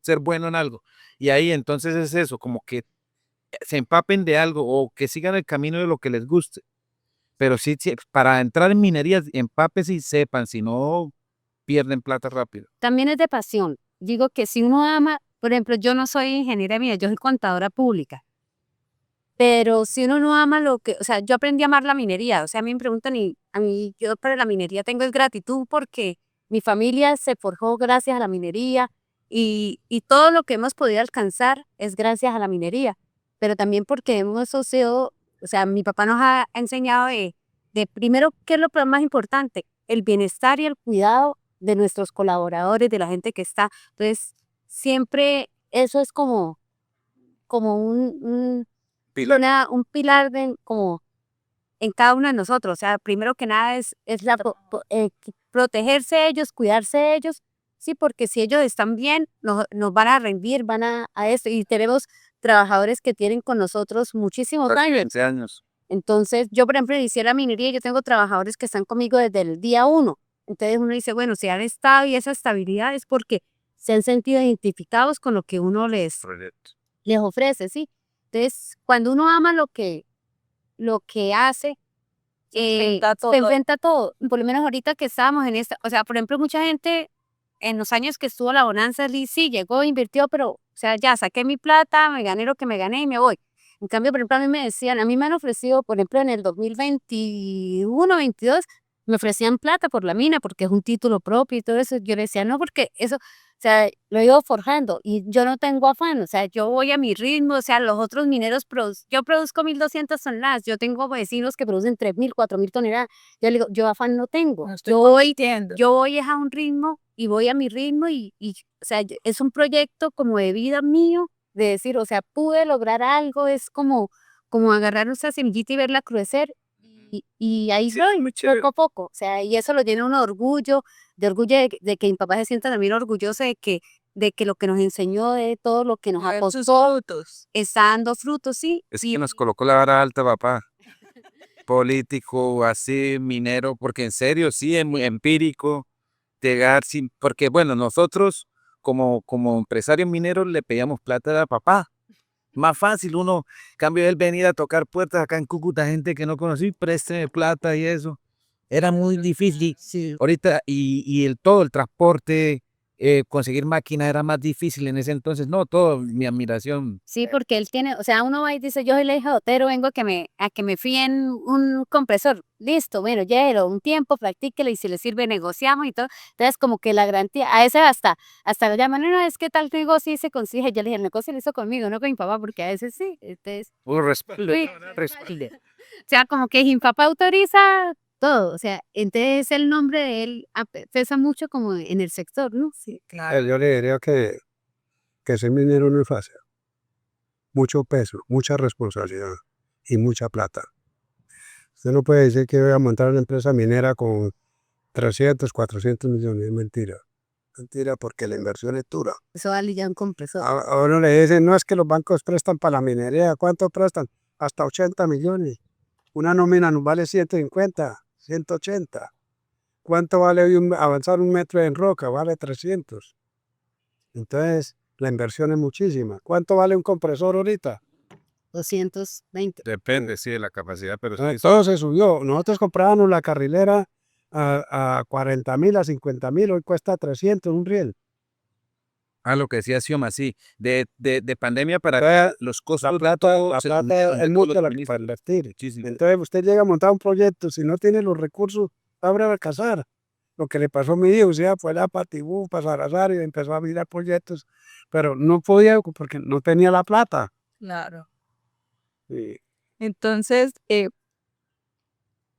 ser bueno en algo. Y ahí entonces es eso, como que se empapen de algo o que sigan el camino de lo que les guste. Pero sí, sí, para entrar en minería, empapes y sepan, si no, pierden plata rápido. También es de pasión. Digo que si uno ama, por ejemplo, yo no soy ingeniera mía, yo soy contadora pública. Pero si uno no ama lo que, o sea, yo aprendí a amar la minería. O sea, a mí me preguntan y a mí, yo para la minería tengo es gratitud porque mi familia se forjó gracias a la minería y todo lo que hemos podido alcanzar es gracias a la minería. Pero también porque hemos sido, o sea, mi papá nos ha enseñado de primero, ¿qué es lo más importante? El bienestar y el cuidado de nuestros colaboradores, de la gente que está. Entonces, siempre eso es como un pilar como en cada uno de nosotros. O sea, primero que nada es protegerse ellos, cuidarse ellos, sí, porque si ellos están bien, nos van a rendir, van a esto. Y tenemos trabajadores que tienen con nosotros muchísimos años. 15 años. Entonces, yo, por ejemplo, inicié la minería, yo tengo trabajadores que están conmigo desde el día 1. Entonces uno dice, bueno, si han estado y esa estabilidad es porque se han sentido identificados con lo que uno les ofrece, ¿sí? Entonces, cuando uno ama lo que hace, se enfrenta todo. Por lo menos ahorita que estábamos en esta, o sea, por ejemplo, mucha gente en los años que estuvo la bonanza, sí, llegó, invirtió, pero, o sea, ya saqué mi plata, me gané lo que me gané y me voy. En cambio, por ejemplo, a mí me han ofrecido, por ejemplo, en el 2021, 22, me ofrecían plata por la mina, porque es un título propio y todo eso. Yo le decía, no, porque eso, o sea, lo he ido forjando y yo no tengo afán, o sea, yo voy a mi ritmo, o sea, los otros mineros, yo produzco 1.200 toneladas, yo tengo vecinos que producen 3.000, 4.000 toneladas. Yo le digo, yo afán no tengo, yo voy es a un ritmo y voy a mi ritmo o sea, es un proyecto como de vida mío, de decir, o sea, pude lograr algo, es como agarrar esa semillita y verla crecer y ahí Sí, voy, muy chévere. poco a poco, o sea, y eso lo llena uno de orgullo de que mi papá se sienta también orgulloso de que lo que nos enseñó, de todo lo que nos apostó, está dando frutos, sí. Es que nos colocó la vara alta, papá. Político, así, minero, porque en serio, sí, es muy empírico, llegar sin, porque bueno, nosotros como empresarios mineros le pedíamos plata a papá. Más fácil, uno, cambio él venir a tocar puertas acá en Cúcuta, gente que no conocí, présteme plata y eso. Era muy difícil. Sí. Ahorita, y todo el transporte, conseguir máquinas era más difícil en ese entonces. No, todo, mi admiración. Sí, porque él tiene, o sea, uno va y dice, yo soy la hija de Otero, vengo a que me fíen un compresor. Listo, bueno, llévelo un tiempo, practíquelo y si le sirve negociamos y todo. Entonces, como que la garantía, a ese hasta lo llaman, no, es que tal negocio y se consigue. Yo le dije, el negocio lo hizo conmigo, no con mi papá, porque a veces sí. Entonces, Puro respeto. sí, o sea, como que mi papá autoriza todo, o sea, entonces el nombre de él pesa mucho como en el sector, ¿no? Sí, claro. Yo le diría que ser minero no es fácil. Mucho peso, mucha responsabilidad y mucha plata. Usted no puede decir que voy a montar una empresa minera con 300, 400 millones. Es mentira. Mentira porque la inversión es dura. Eso vale ya un compresor. A uno le dicen, no es que los bancos prestan para la minería. ¿Cuánto prestan? Hasta 80 millones. Una nómina nos vale 150, 180. ¿Cuánto vale hoy avanzar un metro en roca? Vale 300. Entonces, la inversión es muchísima. ¿Cuánto vale un compresor ahorita? 220. Depende, sí, de la capacidad, pero sí. Todo se subió. Nosotros comprábamos la carrilera a 40.000, a 50.000. Hoy cuesta 300 un riel. Lo que decía Xioma, sí, de pandemia para Entonces, los la costos plata, todos la se plata es aumentan, mucha todos la los que para ministros, invertir. muchísimo. Entonces usted llega a montar un proyecto, si no tiene los recursos, abre a casar. Lo que le pasó a mi hijo, o sea, fue a Patibú, para Sarazar y empezó a mirar proyectos, pero no podía porque no tenía la plata. Claro. Y Entonces,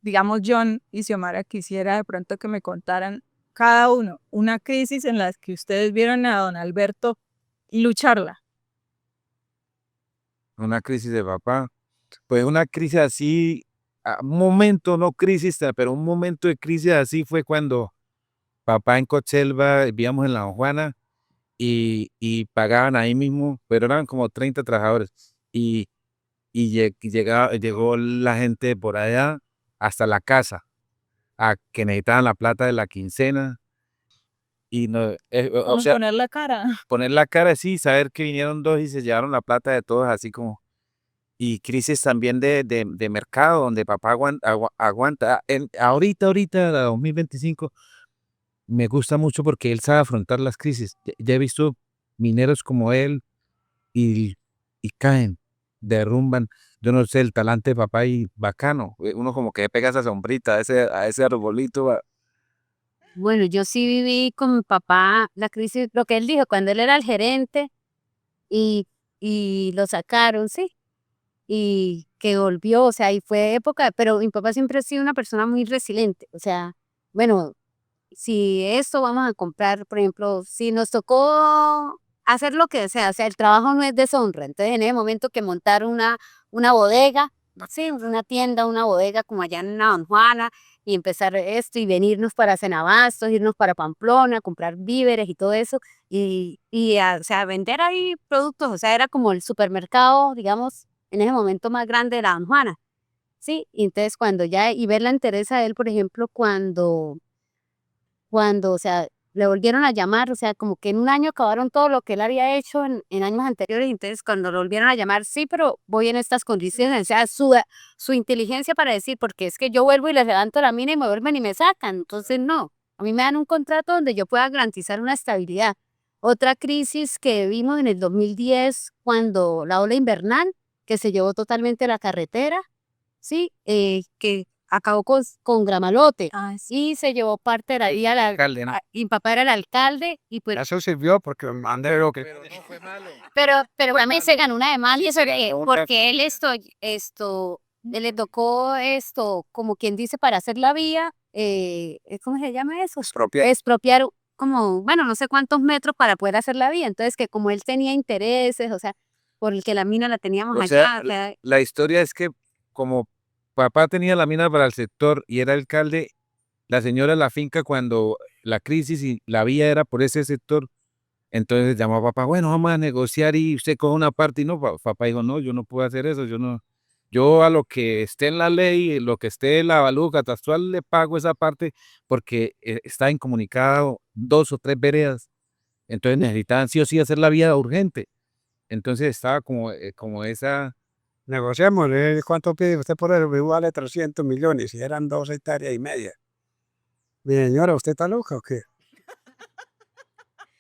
digamos, John y Xiomara, quisiera de pronto que me contaran cada uno una crisis en la que ustedes vieron a don Alberto lucharla. Una crisis de papá. Pues una crisis así, un momento, no crisis, pero un momento de crisis así fue cuando papá en Cochelva, vivíamos en La Don Juana y pagaban ahí mismo, pero eran como 30 trabajadores. Llegó la gente por allá hasta la casa, a que necesitaban la plata de la quincena. Y no, o Vamos a sea, poner la cara. poner la cara así, saber que vinieron dos y se llevaron la plata de todos, así como. Y crisis también de mercado, donde papá aguanta. Ahorita, la 2025, me gusta mucho porque él sabe afrontar las crisis. Ya he visto mineros como él y, y caen, derrumban. Yo no sé, el talante de papá y bacano. Uno como que pega esa sombrita a ese arbolito. Bueno, yo sí viví con mi papá la crisis, lo que él dijo, cuando él era el gerente y lo sacaron, sí, y que volvió, o sea, y fue época, pero mi papá siempre ha sido una persona muy resiliente, o sea, bueno, si esto vamos a comprar, por ejemplo, si nos tocó hacer lo que sea, o sea, el trabajo no es deshonra, entonces en ese momento que montar una bodega, sí, una tienda, una bodega como allá en la Don Juana, y empezar esto y venirnos para Cenabastos, irnos para Pamplona, comprar víveres y todo eso, o sea, vender ahí productos, o sea, era como el supermercado, digamos, en ese momento más grande de la Don Juana, sí, y entonces cuando ya, y ver la entereza de él, por ejemplo, cuando, o sea, le volvieron a llamar, o sea, como que en un año acabaron todo lo que él había hecho en años anteriores, y entonces cuando lo volvieron a llamar, sí, pero voy en estas condiciones, o sea, su inteligencia para decir, porque es que yo vuelvo y les levanto la mina y me vuelven y me sacan, entonces no, a mí me dan un contrato donde yo pueda garantizar una estabilidad. Otra crisis que vimos en el 2010, cuando la ola invernal, que se llevó totalmente la carretera, sí, que acabó con Gramalote. Y se llevó parte de la vía, Alcalde, ¿no? y mi papá era el alcalde, y pues, eso sirvió porque me mandé lo que. Pero no fue malo. pero también se ganó una demanda, y eso, porque le tocó esto, como quien dice, para hacer la vía, ¿cómo se llama eso? Expropiar. Expropiar como, bueno, no sé cuántos metros para poder hacer la vía, entonces que como él tenía intereses, o sea, por el que la mina la teníamos O sea, allá, o sea, la historia es que como papá tenía la mina para el sector y era alcalde, la señora de la finca cuando la crisis y la vía era por ese sector, entonces llamó a papá, bueno, vamos a negociar y usted coge una parte y no, papá dijo, no, yo no puedo hacer eso, yo no, yo a lo que esté en la ley, lo que esté en la avalúo catastral le pago esa parte porque está incomunicado 2 o 3 veredas, entonces necesitaban sí o sí hacer la vía urgente, entonces estaba como esa. Negociamos, ¿cuánto pide usted por él? Vale 300 millones y eran 2,5 hectáreas. Mi señora, ¿usted está loca o qué?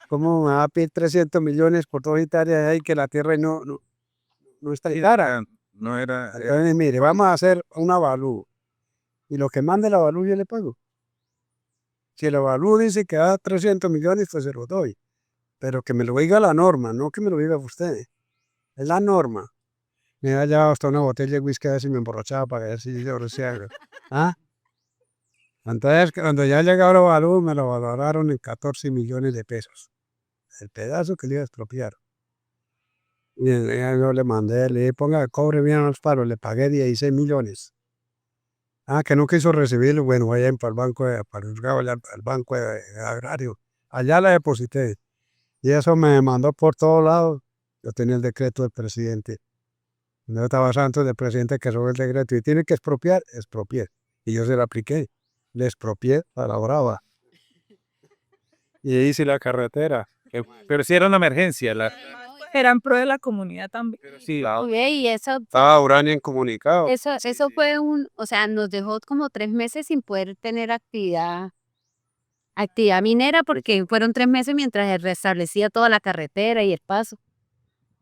¿Cómo me va a pedir 300 millones por 2 hectáreas ahí que la tierra no está clara? No era. Entonces, mire, vamos a hacer un avalúo y lo que mande el avalúo yo le pago. Si el avalúo dice que da 300 millones, pues se lo doy. Pero que me lo diga la norma, no que me lo diga usted. Es la norma. Me ha llevado hasta una botella de whisky a ver si me emborrachaba para ver si yo lo hacía. ¿Ah? Entonces, cuando ya llegaron el avalúo, me lo valoraron en 14 millones de pesos. El pedazo que le iba a expropiar. Y ya yo le mandé, le dije, ponga, cobre bien a los paros, le pagué 16 millones. Que no quiso recibirlo, bueno, vaya para el banco, para el juzgado, allá al banco agrario. Allá la deposité. Y eso me mandó por todos lados. Yo tenía el decreto del presidente. No estaba santo del presidente que sobre el decreto. Y tiene que expropiar, expropié. Y yo se lo apliqué. Le expropié a la brava. Y hice la carretera. Pero sí era una emergencia. Era en pro de la comunidad también. Pero sí, y eso Estaba Urania incomunicado. Eso fue o sea, nos dejó como 3 meses sin poder tener actividad actividad minera porque fueron 3 meses mientras se restablecía toda la carretera y el paso.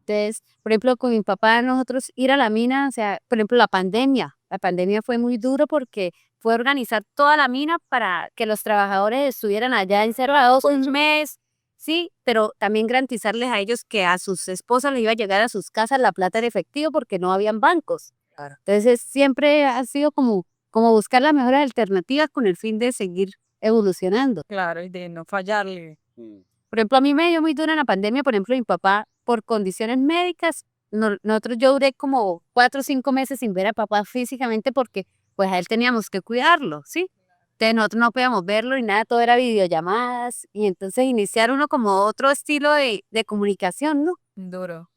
Entonces, por ejemplo, con mi papá nosotros ir a la mina, o sea, por ejemplo, la pandemia fue muy duro porque fue organizar toda la mina para que los trabajadores estuvieran allá encerrados un mes, sí, pero también garantizarles a ellos que a sus esposas les iba a llegar a sus casas la plata en efectivo porque no habían bancos. Claro. Entonces, siempre ha sido como buscar las mejores alternativas con el fin de seguir evolucionando. Claro, y de no fallarle. Por ejemplo, a mí me dio muy duro en la pandemia, por ejemplo, mi papá, por condiciones médicas, yo duré como 4 o 5 meses sin ver a papá físicamente porque pues a él teníamos que cuidarlo, ¿sí? Entonces nosotros no podíamos verlo ni nada, todo era videollamadas y entonces iniciar uno como otro estilo de comunicación, ¿no? Duro.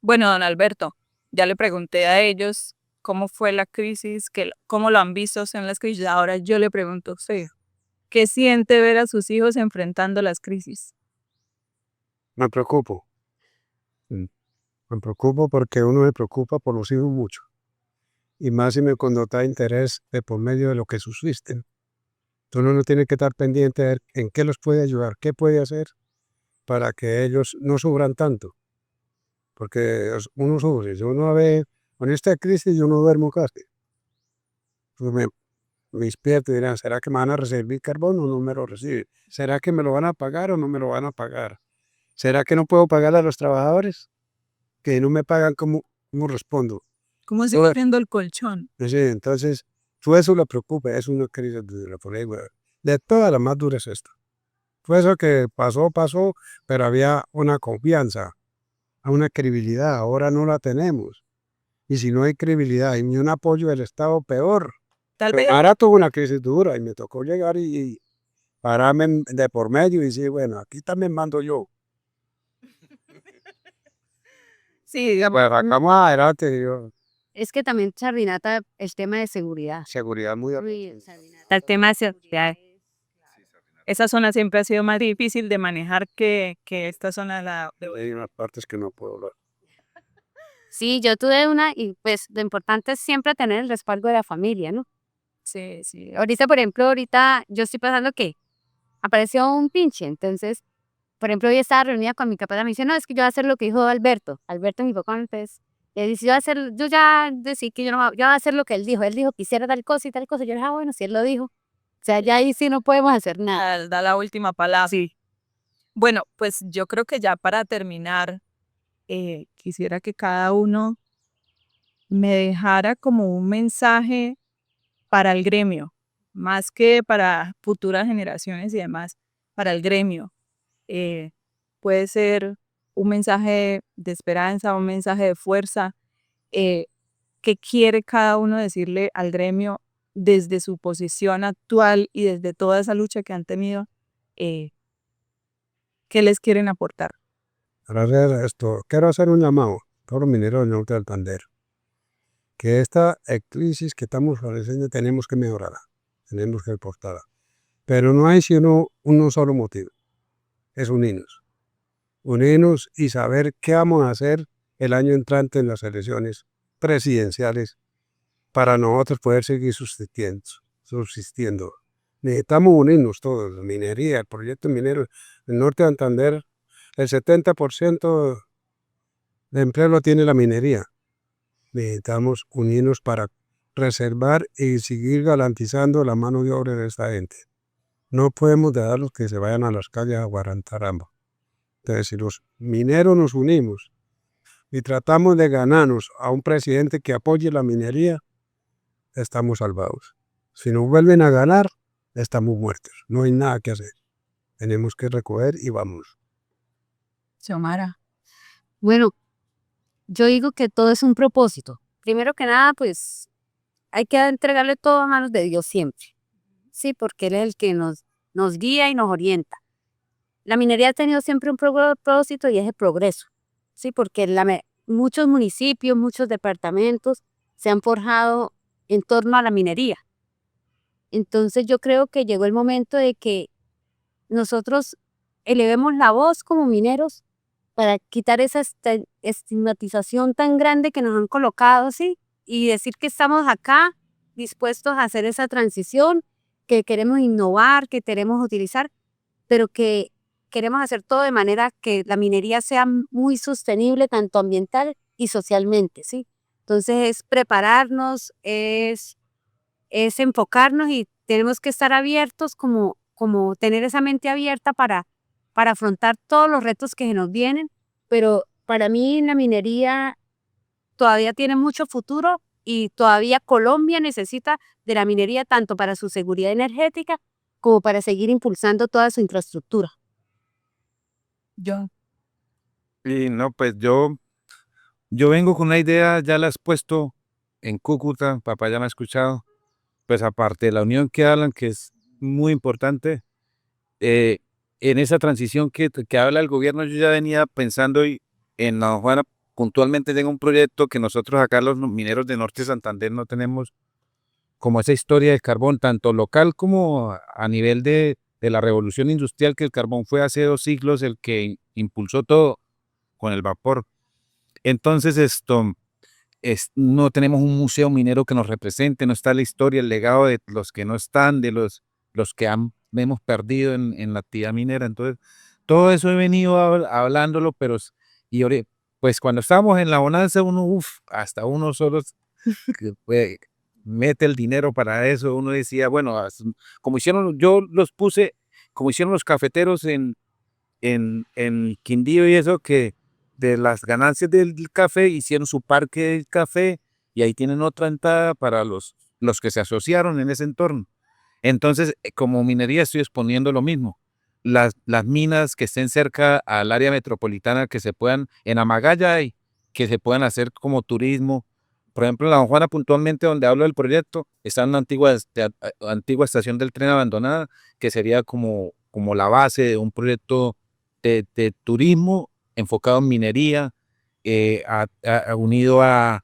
Bueno, don Alberto, ya le pregunté a ellos cómo fue la crisis, cómo lo han visto en las crisis. Ahora yo le pregunto a usted, ¿qué siente ver a sus hijos enfrentando las crisis? Me preocupo. Me preocupo porque uno se preocupa por los hijos mucho. Y más si cuando está interés de por medio de lo que subsisten. Entonces uno tiene que estar pendiente de ver en qué los puede ayudar, qué puede hacer para que ellos no sufran tanto. Porque uno sufre. Si uno ve con esta crisis, yo no duermo casi. Pues me despierto y dirán, ¿será que me van a recibir carbón o no me lo reciben? ¿Será que me lo van a pagar o no me lo van a pagar? ¿Será que no puedo pagar a los trabajadores? Que no me pagan, ¿cómo respondo? ¿Cómo se Todo- viendo el colchón? Sí, entonces, todo eso le preocupa, es una crisis de la política. De todas las más duras es esta. Fue eso que pasó, pero había una confianza, una credibilidad, ahora no la tenemos. Y si no hay credibilidad y ni un apoyo del Estado, peor. Tal vez. Ahora tuve una crisis dura y me tocó llegar y pararme de por medio y decir, bueno, aquí también mando yo. Sí, digamos. Pues vamos adelante, yo. Es que también, Sardinata, el tema de seguridad. Seguridad muy Uy, Sardinata, El tema de seguridad. Esa zona siempre ha sido más difícil de manejar que esta zona de Hay unas partes que no puedo hablar. Sí, yo tuve una y pues lo importante es siempre tener el respaldo de la familia, ¿no? Sí, sí. Ahorita, por ejemplo, yo estoy pasando que apareció un pinche, entonces, por ejemplo, hoy estaba reunida con mi capataz, me dice, no, es que yo voy a hacer lo que dijo Alberto, mi papá, entonces, le dice, yo ya decidí que yo voy a hacer lo que él dijo que hiciera tal cosa y tal cosa, yo dije, bueno, si él lo dijo, o sea, ya ahí sí no podemos hacer nada. Da la última palabra. Sí. Bueno, pues yo creo que ya para terminar, quisiera que cada uno me dejara como un mensaje para el gremio, más que para futuras generaciones y demás, para el gremio. Puede ser un mensaje de esperanza, un mensaje de fuerza, que quiere cada uno decirle al gremio desde su posición actual y desde toda esa lucha que han tenido, ¿qué les quieren aportar? Para hacer esto, quiero hacer un llamado a todos los mineros del norte del Santander, que esta crisis que estamos padeciendo tenemos que mejorarla, tenemos que aportarla. Pero no hay sino un solo motivo, es unirnos. Unirnos y saber qué vamos a hacer el año entrante en las elecciones presidenciales para nosotros poder seguir subsistiendo. Necesitamos unirnos todos, la minería, el proyecto minero del norte de Santander, el 70% de empleo lo tiene la minería. Necesitamos unirnos para reservar y seguir garantizando la mano de obra de esta gente. No podemos dejarlos que se vayan a las calles a aguantar ambas. Entonces, si los mineros nos unimos y tratamos de ganarnos a un presidente que apoye la minería, estamos salvados. Si nos vuelven a ganar, estamos muertos. No hay nada que hacer. Tenemos que recoger y vamos. Xiomara. Bueno, yo digo que todo es un propósito. Primero que nada, pues hay que entregarle todo a manos de Dios siempre. Sí, porque Él es el que nos guía y nos orienta. La minería ha tenido siempre un propósito y es el progreso. Sí, porque muchos municipios, muchos departamentos se han forjado en torno a la minería. Entonces yo creo que llegó el momento de que nosotros elevemos la voz como mineros para quitar esa estigmatización tan grande que nos han colocado, ¿sí? Y decir que estamos acá dispuestos a hacer esa transición que queremos innovar, que queremos utilizar, pero que queremos hacer todo de manera que la minería sea muy sostenible, tanto ambiental y socialmente, ¿sí? Entonces es prepararnos, es enfocarnos y tenemos que estar abiertos, como tener esa mente abierta para afrontar todos los retos que se nos vienen, pero para mí la minería todavía tiene mucho futuro y todavía Colombia necesita de la minería tanto para su seguridad energética como para seguir impulsando toda su infraestructura. Yo, Y no, pues yo vengo con una idea, ya la has puesto en Cúcuta, papá ya me ha escuchado, pues aparte de la unión que hablan, que es muy importante, eh, en esa transición que habla el gobierno, yo ya venía pensando en La Don Juana, puntualmente tengo un proyecto que nosotros acá los mineros de Norte de Santander no tenemos como esa historia del carbón, tanto local como a nivel de la revolución industrial, que el carbón fue hace 2 siglos el que impulsó todo con el vapor. Entonces no tenemos un museo minero que nos represente, no está la historia, el legado de los que no están, de los que hemos perdido en la actividad minera. Entonces, todo eso he venido hablándolo, pues cuando estábamos en la bonanza, hasta uno solo que mete el dinero para eso, uno decía, bueno, como hicieron, yo los puse, como hicieron los cafeteros en Quindío y eso, que de las ganancias del café hicieron su parque del café y ahí tienen otra entrada para los que se asociaron en ese entorno. Entonces, como minería estoy exponiendo lo mismo. Las minas que estén cerca al área metropolitana, que se puedan, en Amagaya y que se puedan hacer como turismo. Por ejemplo, en La Don Juana, puntualmente donde hablo del proyecto, está una antigua estación del tren abandonada, que sería como la base de un proyecto de turismo enfocado en minería, unido a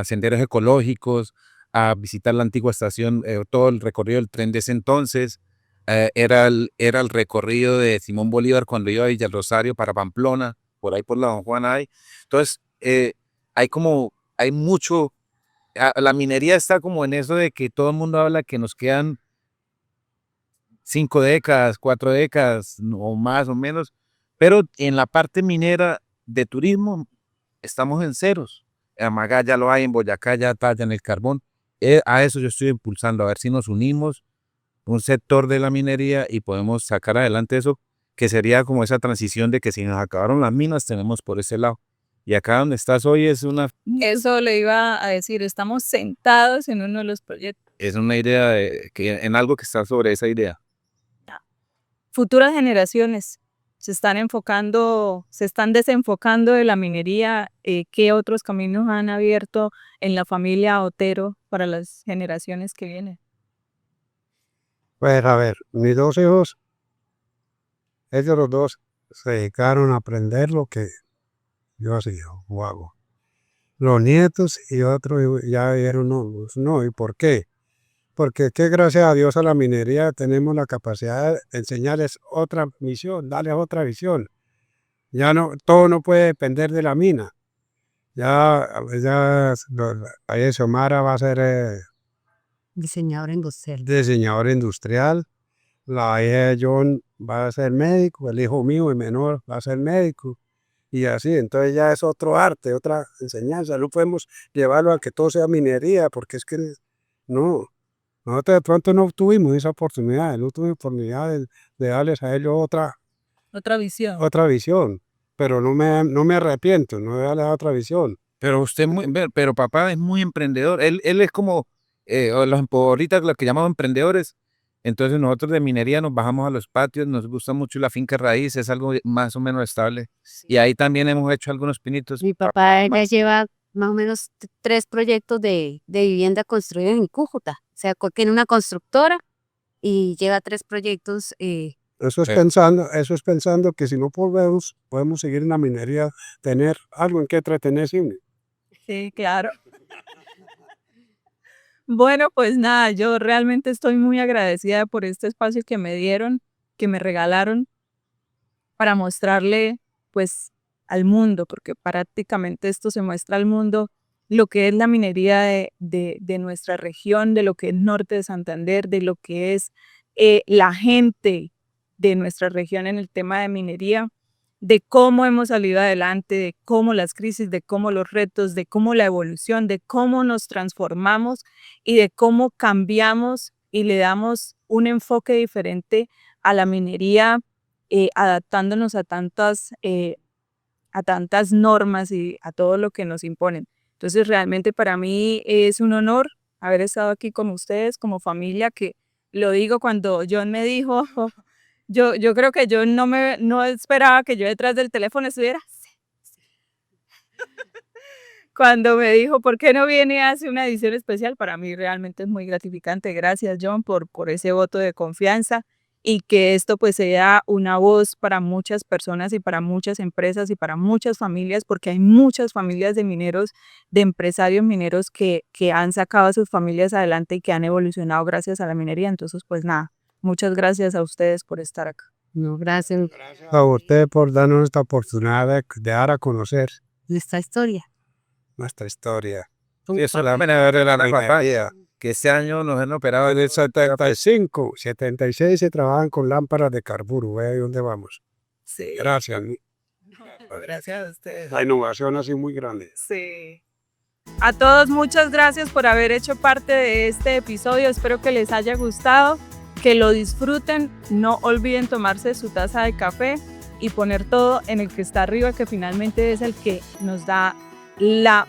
senderos ecológicos, a visitar la antigua estación, todo el recorrido del tren de ese entonces. Era el recorrido de Simón Bolívar cuando iba a Villa Rosario para Pamplona, por ahí por la Don Juan hay. Entonces, hay mucho, la minería está como en eso de que todo el mundo habla que nos quedan 5 décadas, 4 décadas o más o menos, pero en la parte minera de turismo estamos en ceros. En Amagá ya lo hay, en Boyacá ya tallan el carbón. A eso yo estoy impulsando, a ver si nos unimos un sector de la minería y podemos sacar adelante eso, que sería como esa transición de que si nos acabaron las minas, tenemos por ese lado. Y acá donde estás hoy Eso le iba a decir, estamos sentados en uno de los proyectos. es una idea, en algo que está sobre esa idea. Futuras generaciones se están desenfocando de la minería. ¿Qué otros caminos han abierto en la familia Otero para las generaciones que vienen? Pues a ver, mis 2 hijos, ellos los dos se dedicaron a aprender lo que yo hacía o hago. Los nietos y otros ya dijeron no, pues no, ¿y por qué? Porque es que gracias a Dios a la minería tenemos la capacidad de enseñarles otra misión, darles otra visión. Ya no, todo no puede depender de la mina. Ya ahí Xiomara va a ser Diseñadora industrial. diseñador industrial, la hija de John va a ser médico, el hijo mío, el menor, va a ser médico. Y así, entonces ya es otro arte, otra enseñanza. No podemos llevarlo a que todo sea minería, porque es que no, nosotros de pronto no tuvimos esa oportunidad, no tuvimos oportunidad de darles a ellos Otra visión. otra visión, pero no me arrepiento, no de darles otra visión. Pero pero papá es muy emprendedor. Él es como ahorita lo que llamamos emprendedores. Entonces nosotros de minería nos bajamos a los patios, nos gusta mucho la finca raíz, es algo más o menos estable. Y ahí también hemos hecho algunos pinitos. Mi papá ya lleva más o menos 3 proyectos de vivienda construidos en Cúcuta. O sea, tiene una constructora y lleva 3 proyectos. Eso es Eh. pensando que si no podemos seguir en la minería, tener algo en que entretenerse. Sí, claro. Bueno, pues nada, yo realmente estoy muy agradecida por este espacio que me dieron, que me regalaron para mostrarle pues al mundo, porque prácticamente esto se muestra al mundo lo que es la minería de nuestra región, de lo que es Norte de Santander, de lo que es la gente de nuestra región en el tema de minería, de cómo hemos salido adelante, de cómo las crisis, de cómo los retos, de cómo la evolución, de cómo nos transformamos y de cómo cambiamos y le damos un enfoque diferente a la minería, adaptándonos a tantas normas y a todo lo que nos imponen. Entonces, realmente para mí es un honor haber estado aquí con ustedes como familia, que lo digo cuando John me dijo, yo creo que yo no esperaba que yo detrás del teléfono estuviera. Cuando me dijo, ¿por qué no viene y hace una edición especial? Para mí realmente es muy gratificante. Gracias, John, por ese voto de confianza, y que esto pues sea una voz para muchas personas y para muchas empresas y para muchas familias, porque hay muchas familias de mineros, de empresarios mineros que han sacado a sus familias adelante y que han evolucionado gracias a la minería. Entonces, pues nada, muchas gracias a ustedes por estar acá. No, gracias. A usted por darnos esta oportunidad de dar a conocer Nuestra historia. nuestra historia. Sí, eso es la minería. Que este año nos han operado En el 75, 76 se trabajan con lámparas de carburo. Ve ahí dónde vamos. Sí. Gracias. Gracias a ustedes. La innovación así muy grande. Sí. A todos, muchas gracias por haber hecho parte de este episodio. Espero que les haya gustado, que lo disfruten. No olviden tomarse su taza de café y poner todo en el que está arriba, que finalmente es el que nos da la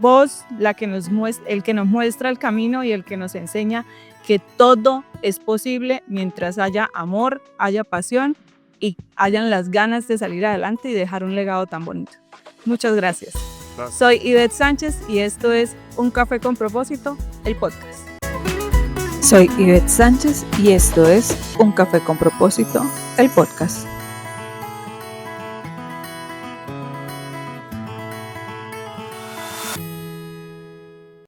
voz, el que nos muestra el camino y el que nos enseña que todo es posible mientras haya amor, haya pasión y hayan las ganas de salir adelante y dejar un legado tan bonito. Muchas gracias. Soy Ivette Sánchez y esto es Un Café con Propósito, el podcast. Soy Ivette Sánchez y esto es Un Café con Propósito, el podcast.